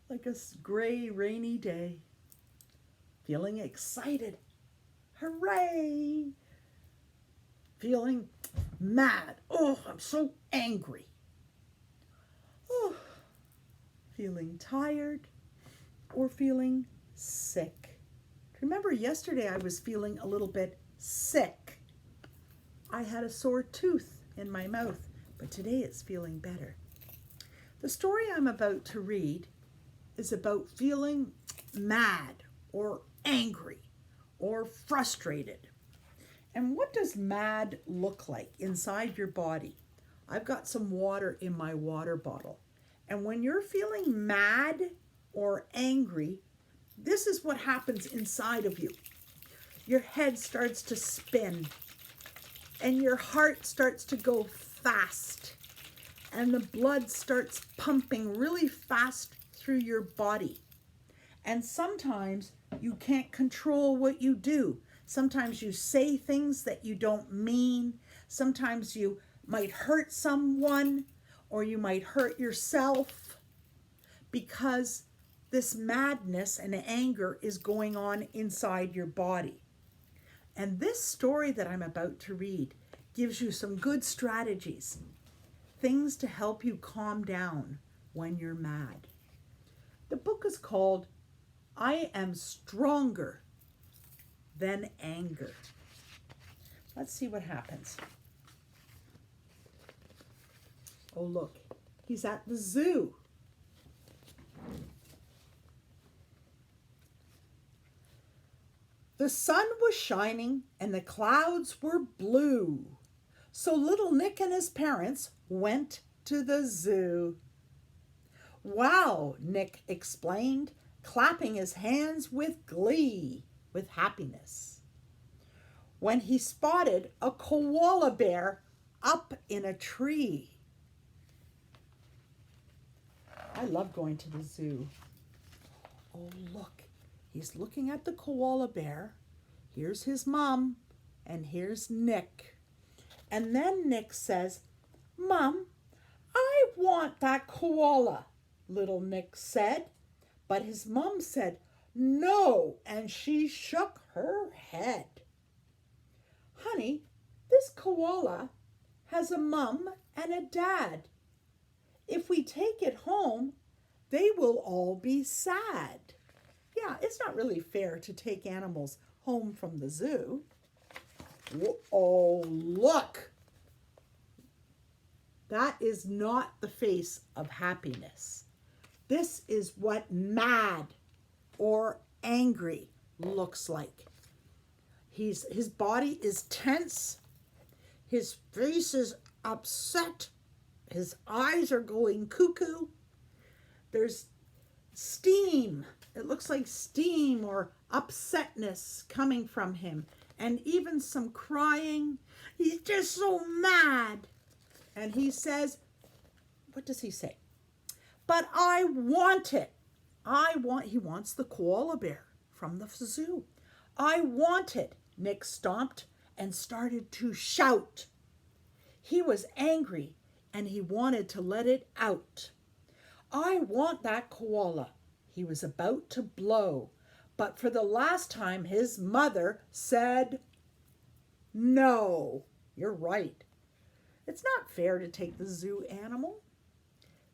like a gray, rainy day. Feeling excited. Hooray! Feeling mad. Oh, I'm so angry. Oh, feeling tired or feeling sick. Remember yesterday I was feeling a little bit sick. I had a sore tooth in my mouth, but today it's feeling better. The story I'm about to read is about feeling mad or angry or frustrated. And what does mad look like inside your body? I've got some water in my water bottle. And when you're feeling mad or angry, this is what happens inside of you. Your head starts to spin and your heart starts to go fast and the blood starts pumping really fast through your body. And sometimes you can't control what you do. Sometimes you say things that you don't mean. Sometimes you might hurt someone or you might hurt yourself because this madness and anger is going on inside your body. And this story that I'm about to read gives you some good strategies, things to help you calm down when you're mad. The book is called I Am Stronger Than Anger. Let's see what happens. Oh, look, he's at the zoo. The sun was shining and the clouds were blue. So little Nick and his parents went to the zoo. Wow, Nick explained, clapping his hands with glee, with happiness, when he spotted a koala bear up in a tree. I love going to the zoo. Oh, look, he's looking at the koala bear. Here's his mom, and here's Nick. And then Nick says, "Mom, I want that koala," little Nick said. But his mom said, "No," and she shook her head. "Honey, this koala has a mom and a dad. If we take it home, they will all be sad." Yeah, it's not really fair to take animals home from the zoo. Oh, look. That is not the face of happiness. This is what mad or angry looks like. His body is tense. His face is upset. His eyes are going cuckoo. There's steam. It looks like steam or upsetness coming from him. And even some crying. He's just so mad. And he says, what does he say? "But I want it. He wants the koala bear from the zoo. "I want it," Nick stomped and started to shout. He was angry and he wanted to let it out. "I want that koala." He was about to blow, but for the last time his mother said, "No, you're right. It's not fair to take the zoo animal."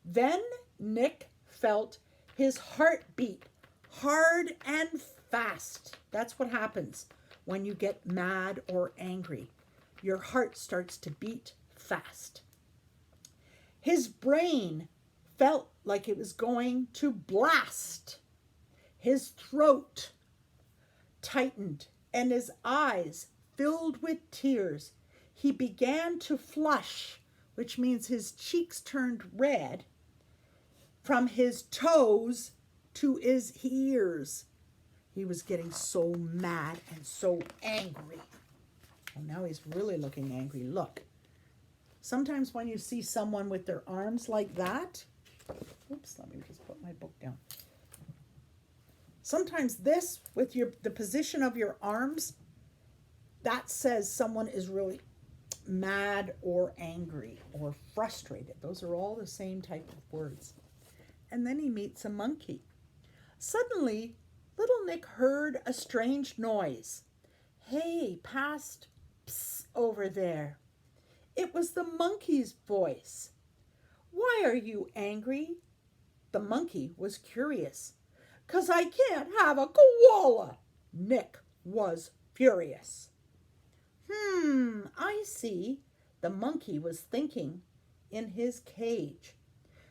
Then Nick felt his heart beat hard and fast. That's what happens when you get mad or angry. Your heart starts to beat fast. His brain felt like it was going to blast. His throat tightened and his eyes filled with tears. He began to flush, which means his cheeks turned red, from his toes to his ears. He was getting so mad and so angry. And now he's really looking angry. Look. Sometimes when you see someone with their arms like that, oops, let me just put my book down. Sometimes this, with the position of your arms, that says someone is really mad or angry or frustrated. Those are all the same type of words. And then he meets a monkey. Suddenly, little Nick heard a strange noise. "Hey, past, psst, over there." It was the monkey's voice. "Why are you angry?" The monkey was curious. "'Cause I can't have a koala." Nick was furious. I see," the monkey was thinking in his cage.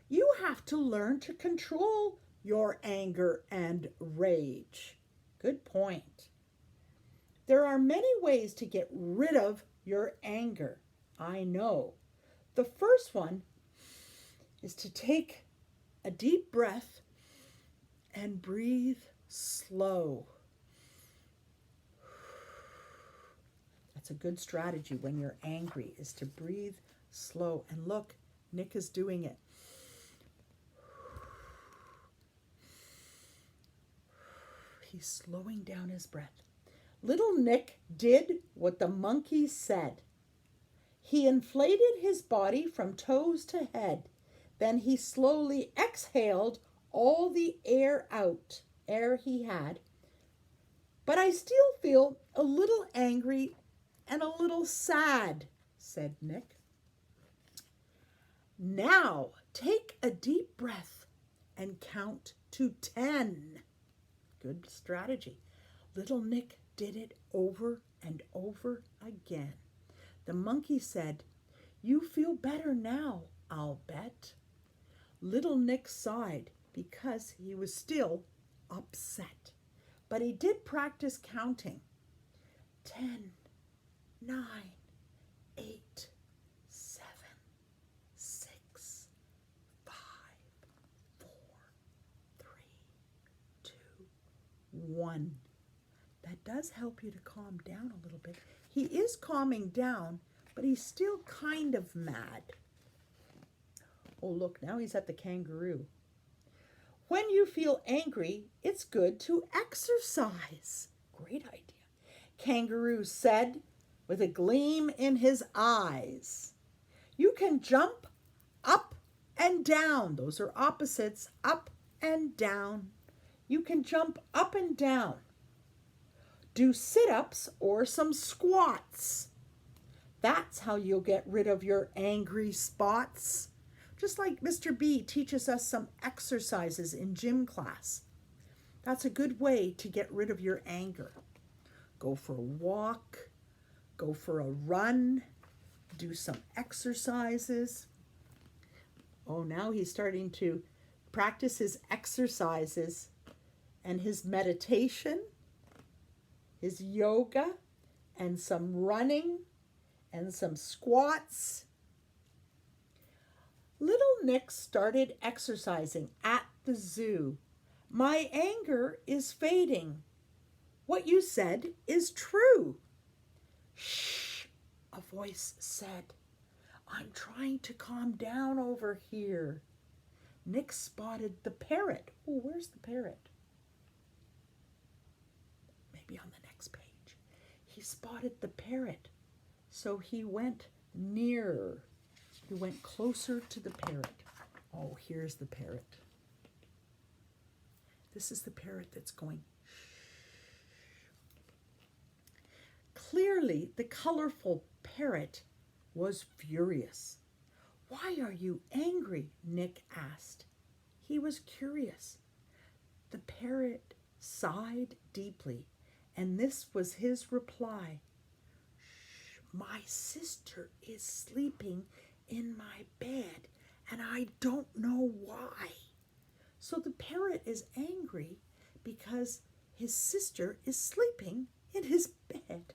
"You have to learn to control your anger and rage." Good point. There are many ways to get rid of your anger. I know. The first one is to take a deep breath and breathe slow. That's a good strategy when you're angry, is to breathe slow. And look, Nick is doing it. He's slowing down his breath. Little Nick did what the monkey said. He inflated his body from toes to head. Then he slowly exhaled all the air he had. But I still feel a little angry and a little sad, said Nick. Now take a deep breath and count to 10. Good strategy. Little Nick did it over and over again. The monkey said, "You feel better now, I'll bet." Little Nick sighed because he was still upset. But he did practice counting. 10, 9, 8, 7, 6, 5, 4, 3, 2, 1. That does help you to calm down a little bit. He is calming down, but he's still kind of mad. Oh, look, now he's at the kangaroo. When you feel angry, it's good to exercise. Great idea. Kangaroo said with a gleam in his eyes. You can jump up and down. Those are opposites, up and down. You can jump up and down. Do sit-ups or some squats. That's how you'll get rid of your angry spots. Just like Mr. B teaches us some exercises in gym class. That's a good way to get rid of your anger. Go for a walk, go for a run, do some exercises. Oh, now he's starting to practice his exercises and his meditation, his yoga, and some running and some squats. Little Nick started exercising at the zoo. My anger is fading. What you said is true. Shh, a voice said. I'm trying to calm down over here. Nick spotted the parrot. Oh, where's the parrot? Maybe on the next page. He spotted the parrot, so he went nearer. He went closer to the parrot. Oh, here's the parrot. This is the parrot that's going. Clearly, the colorful parrot was furious. Why are you angry? Nick asked. He was curious. The parrot sighed deeply, and this was his reply. Shh, my sister is sleeping in my bed, and I don't know why. So the parrot is angry because his sister is sleeping in his bed.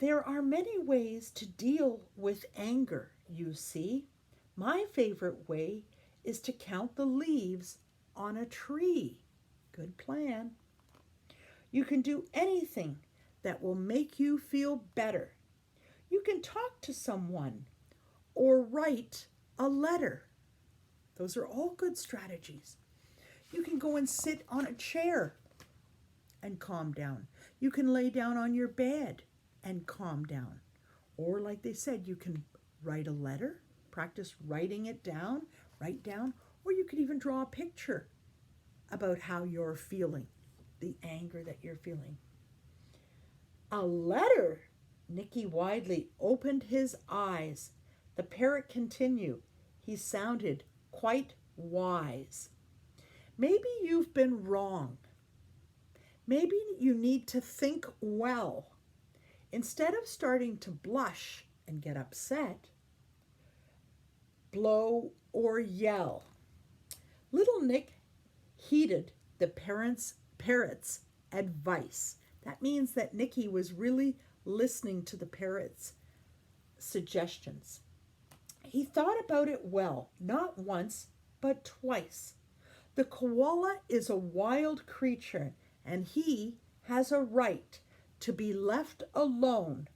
There are many ways to deal with anger, you see. My favorite way is to count the leaves on a tree. Good plan. You can do anything that will make you feel better. You can talk to someone or write a letter. Those are all good strategies. You can go and sit on a chair and calm down. You can lay down on your bed and calm down. Or like they said, you can write a letter, practice writing it down, write down, or you could even draw a picture about how you're feeling, the anger that you're feeling. A letter? Nicky widely opened his eyes. The parrot continued. He sounded quite wise. Maybe you've been wrong. Maybe you need to think well. Instead of starting to blush and get upset, blow or yell. Little Nick heeded the parrot's advice. That means that Nicky was really listening to the parrot's suggestions. He thought about it well, not once, but twice. The koala is a wild creature, and he has a right to be left alone.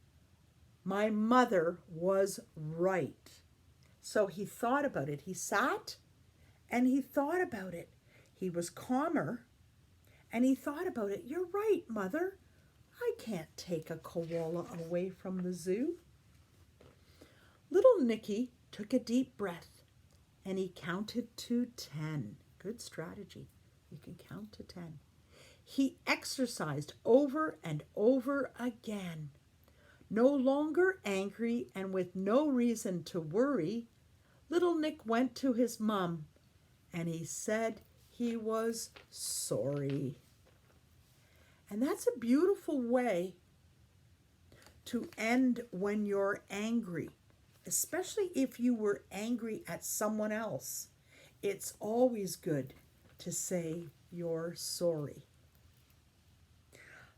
My mother was right. So he thought about it. He sat and he thought about it. He was calmer and he thought about it. You're right, Mother. I can't take a koala away from the zoo. Little Nicky took a deep breath and he counted to 10. Good strategy. You can count to 10. He exercised over and over again. No longer angry and with no reason to worry, little Nick went to his mum and he said he was sorry. And that's a beautiful way to end when you're angry, especially if you were angry at someone else. It's always good to say you're sorry.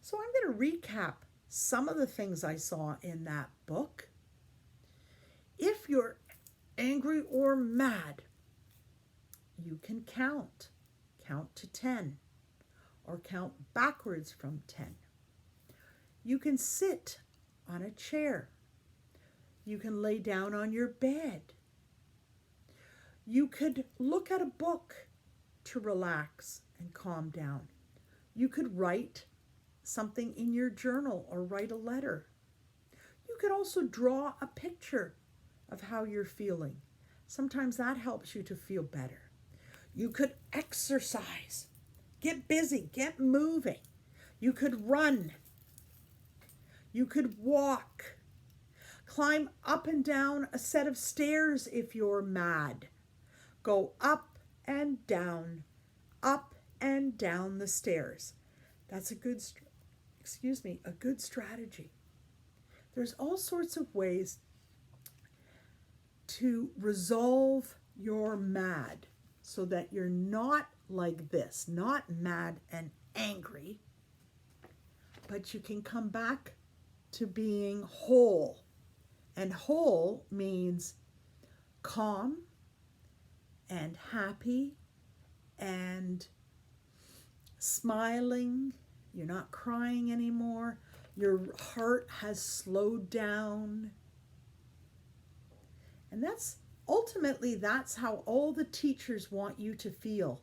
So I'm going to recap some of the things I saw in that book. If you're angry or mad, you can count. Count to 10 or count backwards from 10. You can sit on a chair. You can lay down on your bed. You could look at a book to relax and calm down. You could write something in your journal or write a letter. You could also draw a picture of how you're feeling. Sometimes that helps you to feel better. You could exercise. Get busy, get moving. You could run. You could walk. Climb up and down a set of stairs if you're mad. Go up and down the stairs. That's a good strategy. There's all sorts of ways to resolve your mad so that you're not like this, not mad and angry, but you can come back to being whole. And whole means calm and happy and smiling. You're not crying anymore. Your heart has slowed down. And that's how all the teachers want you to feel.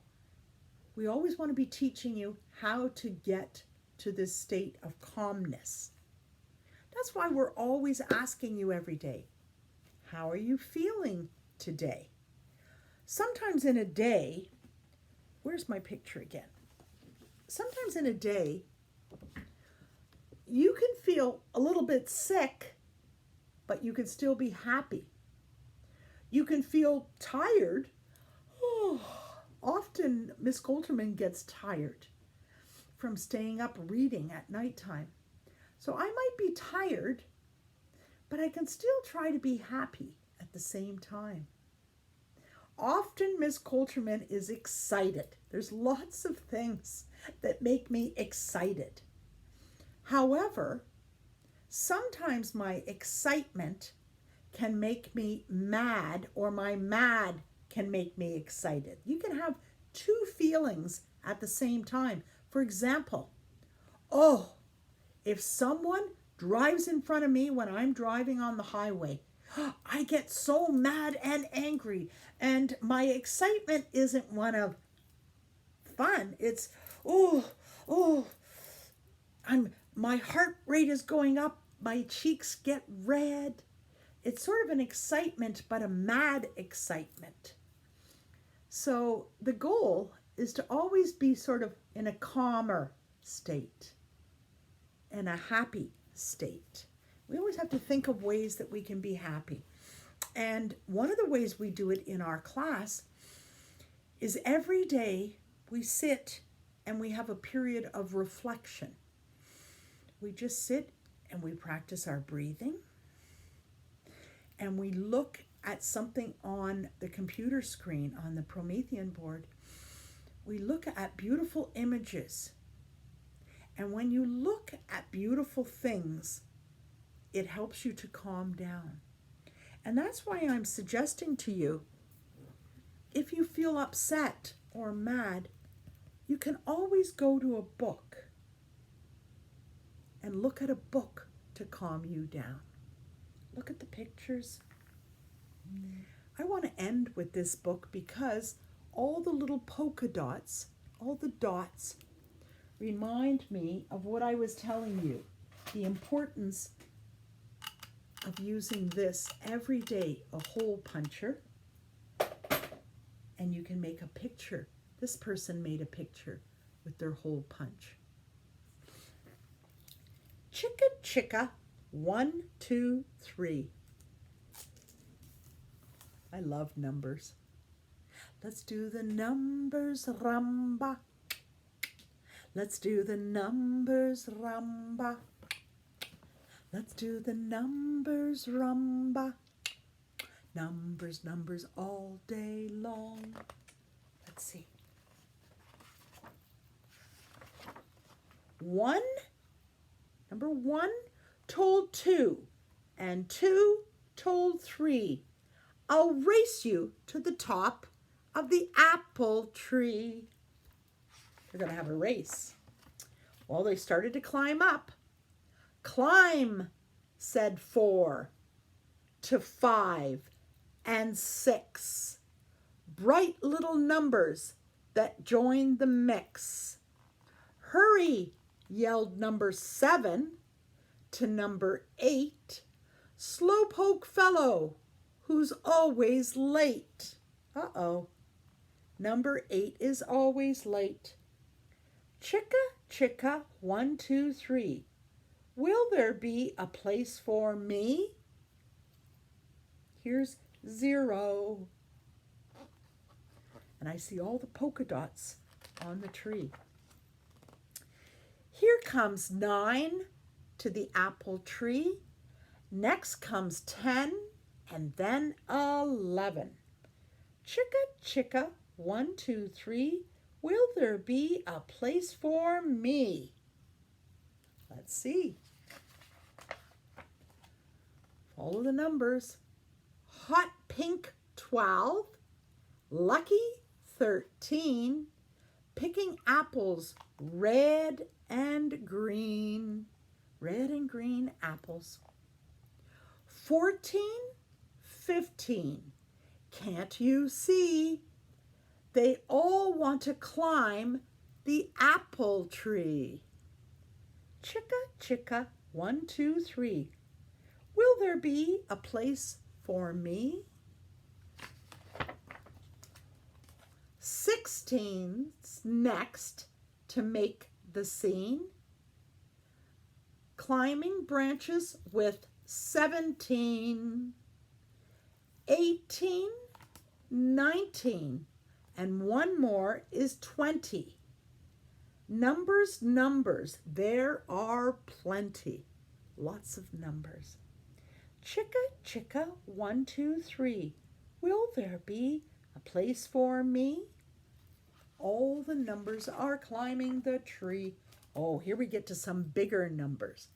We always want to be teaching you how to get to this state of calmness. That's why we're always asking you every day, how are you feeling today? Sometimes in a day, where's my picture again? Sometimes in a day, you can feel a little bit sick, but you can still be happy. You can feel tired. Often Miss Coulterman gets tired from staying up reading at nighttime. So I might be tired, but I can still try to be happy at the same time. Often Miss Coulterman is excited. There's lots of things that make me excited. However, sometimes my excitement can make me mad, or my mad can make me excited. You can have two feelings at the same time. For example, if someone drives in front of me when I'm driving on the highway, I get so mad and angry, and my excitement isn't one of fun. It's, my heart rate is going up, my cheeks get red. It's sort of an excitement, but a mad excitement. So the goal is to always be sort of in a calmer state and a happy state. We always have to think of ways that we can be happy. And one of the ways we do it in our class is every day we sit and we have a period of reflection. We just sit and we practice our breathing. And we look at something on the computer screen, on the Promethean board. We look at beautiful images. And when you look at beautiful things, it helps you to calm down. And that's why I'm suggesting to you, if you feel upset or mad, you can always go to a book and look at a book to calm you down. Look at the pictures. I want to end with this book because all the little polka dots, all the dots, remind me of what I was telling you, the importance of using this every day, a hole puncher, and you can make a picture. This person made a picture with their hole punch. Chicka chicka, 1, 2, 3. I love numbers. Let's do the numbers, ramba. Let's do the numbers, ramba. Let's do the numbers, rumba. Numbers, numbers all day long. Let's see. 1, number 1 told 2, and 2 told 3. I'll race you to the top of the apple tree. They're going to have a race. Well, they started to climb up. Climb, said 4 to 5 and 6. Bright little numbers that joined the mix. Hurry, yelled number 7 to number 8. Slowpoke fellow who's always late. Uh-oh. Number 8 is always late. Chicka, chicka, 1, 2, 3. Will there be a place for me? Here's 0. And I see all the polka dots on the tree. Here comes 9 to the apple tree. Next comes 10 and then 11. Chicka, chicka, 1, 2, 3. Will there be a place for me? Let's see. Follow the numbers. Hot pink, 12. Lucky, 13. Picking apples, red and green. Red and green apples. 14, 15. Can't you see? They all want to climb the apple tree. Chicka, chicka, 1, 2, 3. Will there be a place for me? 16's next to make the scene. Climbing branches with 17. 18, 19, and one more is 20. Numbers, numbers, there are plenty. Lots of numbers. Chicka, chicka, 1, 2, 3. Will there be a place for me? All the numbers are climbing the tree. Oh, here we get to some bigger numbers.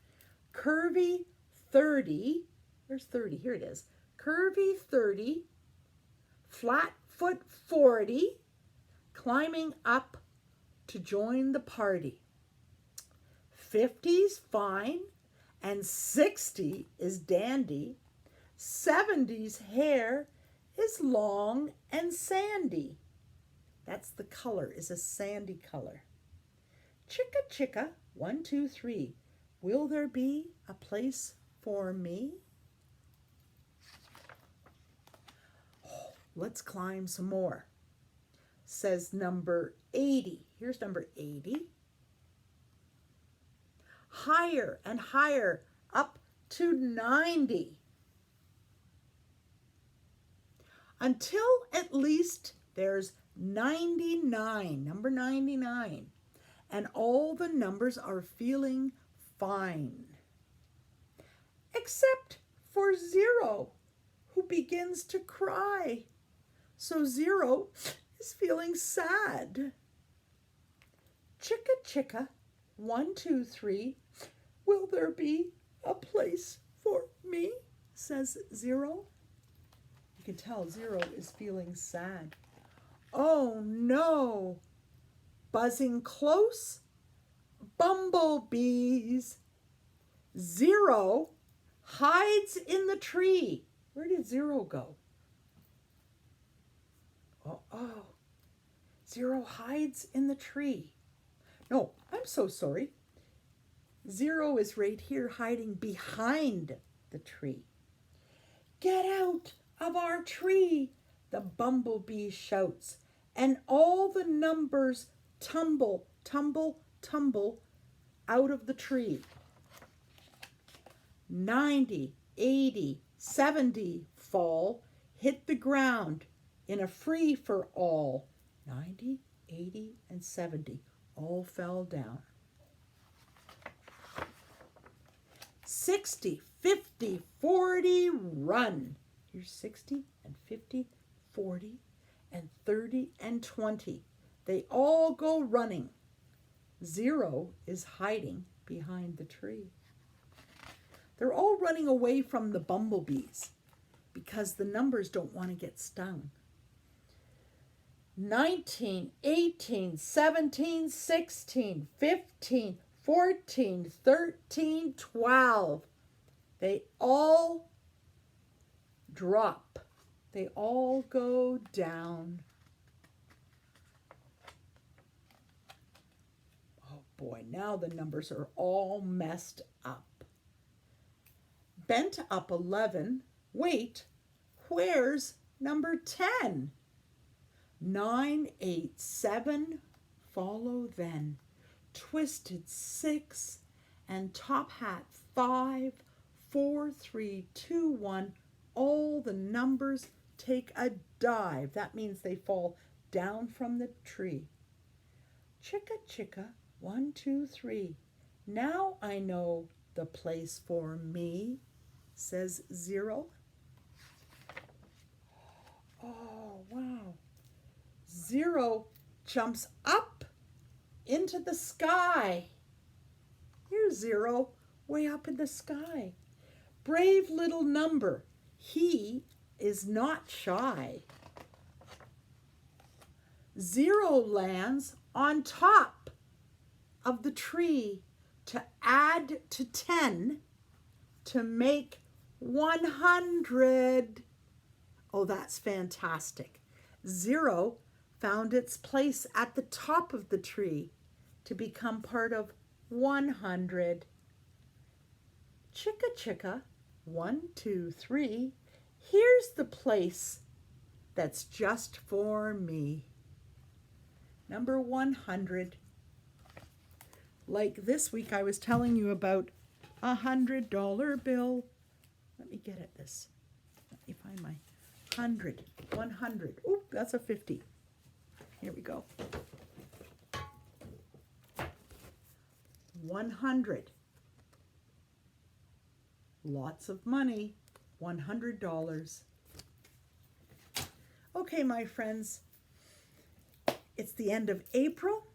Curvy, 30. Where's 30? Here it is. Curvy, 30. Flatfoot, 40. Climbing up to join the party. 50's fine, and 60 is dandy. 70's hair is long and sandy. That's the color, is a sandy color. Chicka, chicka, 1, 2, 3. Will there be a place for me? Oh, let's climb some more. Says number 80. Here's number 80. Higher and higher, up to 90. Until at least there's 99, number 99. And all the numbers are feeling fine. Except for 0, who begins to cry. So 0 is feeling sad. Chicka, chicka, 1, 2, 3. Will there be a place for me? Says 0. can tell Zero is feeling sad. Oh no! Buzzing close, bumblebees. Zero hides in the tree. Where did Zero go? Oh. Zero hides in the tree. No, I'm so sorry. Zero is right here hiding behind the tree. Get out of our tree, the bumblebee shouts, and all the numbers tumble, tumble, tumble out of the tree. 90, 80, 70 fall, hit the ground in a free for all. 90, 80, and 70 all fell down. 60, 50, 40, run. Here's 60 and 50, 40, and 30 and 20. They all go running. Zero is hiding behind the tree. They're all running away from the bumblebees because the numbers don't want to get stung. 19, 18, 17, 16, 15, 14, 13, 12. They all drop. They all go down. Oh boy, now the numbers are all messed up. Bent up 11. Wait, where's number 10? 9, 8, 7, follow then. Twisted 6, and top hat 5, 4, 3, 2, 1. All the numbers take a dive. That means they fall down from the tree. Chicka, chicka, 1, 2, 3. Now I know the place for me, says Zero. Oh, wow. Zero jumps up into the sky. Here's Zero, way up in the sky. Brave little number. He is not shy. Zero lands on top of the tree to add to 10 to make 100. Oh, that's fantastic. Zero found its place at the top of the tree to become part of 100. Chicka, chicka, 1, 2, 3. Here's the place that's just for me. Number 100. Like this week, I was telling you about a $100 bill. Let me get at this. Let me find my 100. 100. Oop, that's a 50. Here we go. 100. Lots of money. $100. Okay, my friends. It's the end of April.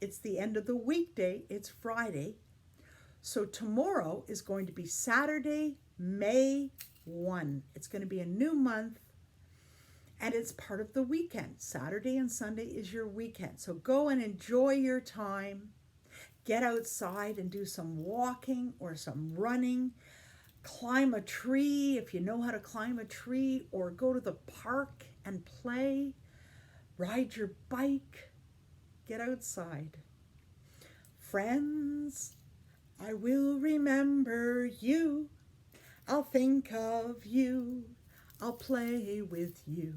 It's the end of the weekday. It's Friday. So tomorrow is going to be Saturday, May 1. It's going to be a new month. And it's part of the weekend. Saturday and Sunday is your weekend. So go and enjoy your time. Get outside and do some walking or some running. Climb a tree if you know how to climb a tree, or go to the park and play. Ride your bike. Get outside. Friends, I will remember you. I'll think of you. I'll play with you.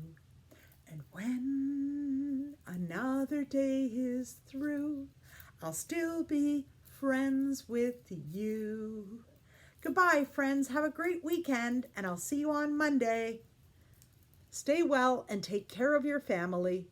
And when another day is through, I'll still be friends with you. Goodbye, friends. Have a great weekend, and I'll see you on Monday. Stay well and take care of your family.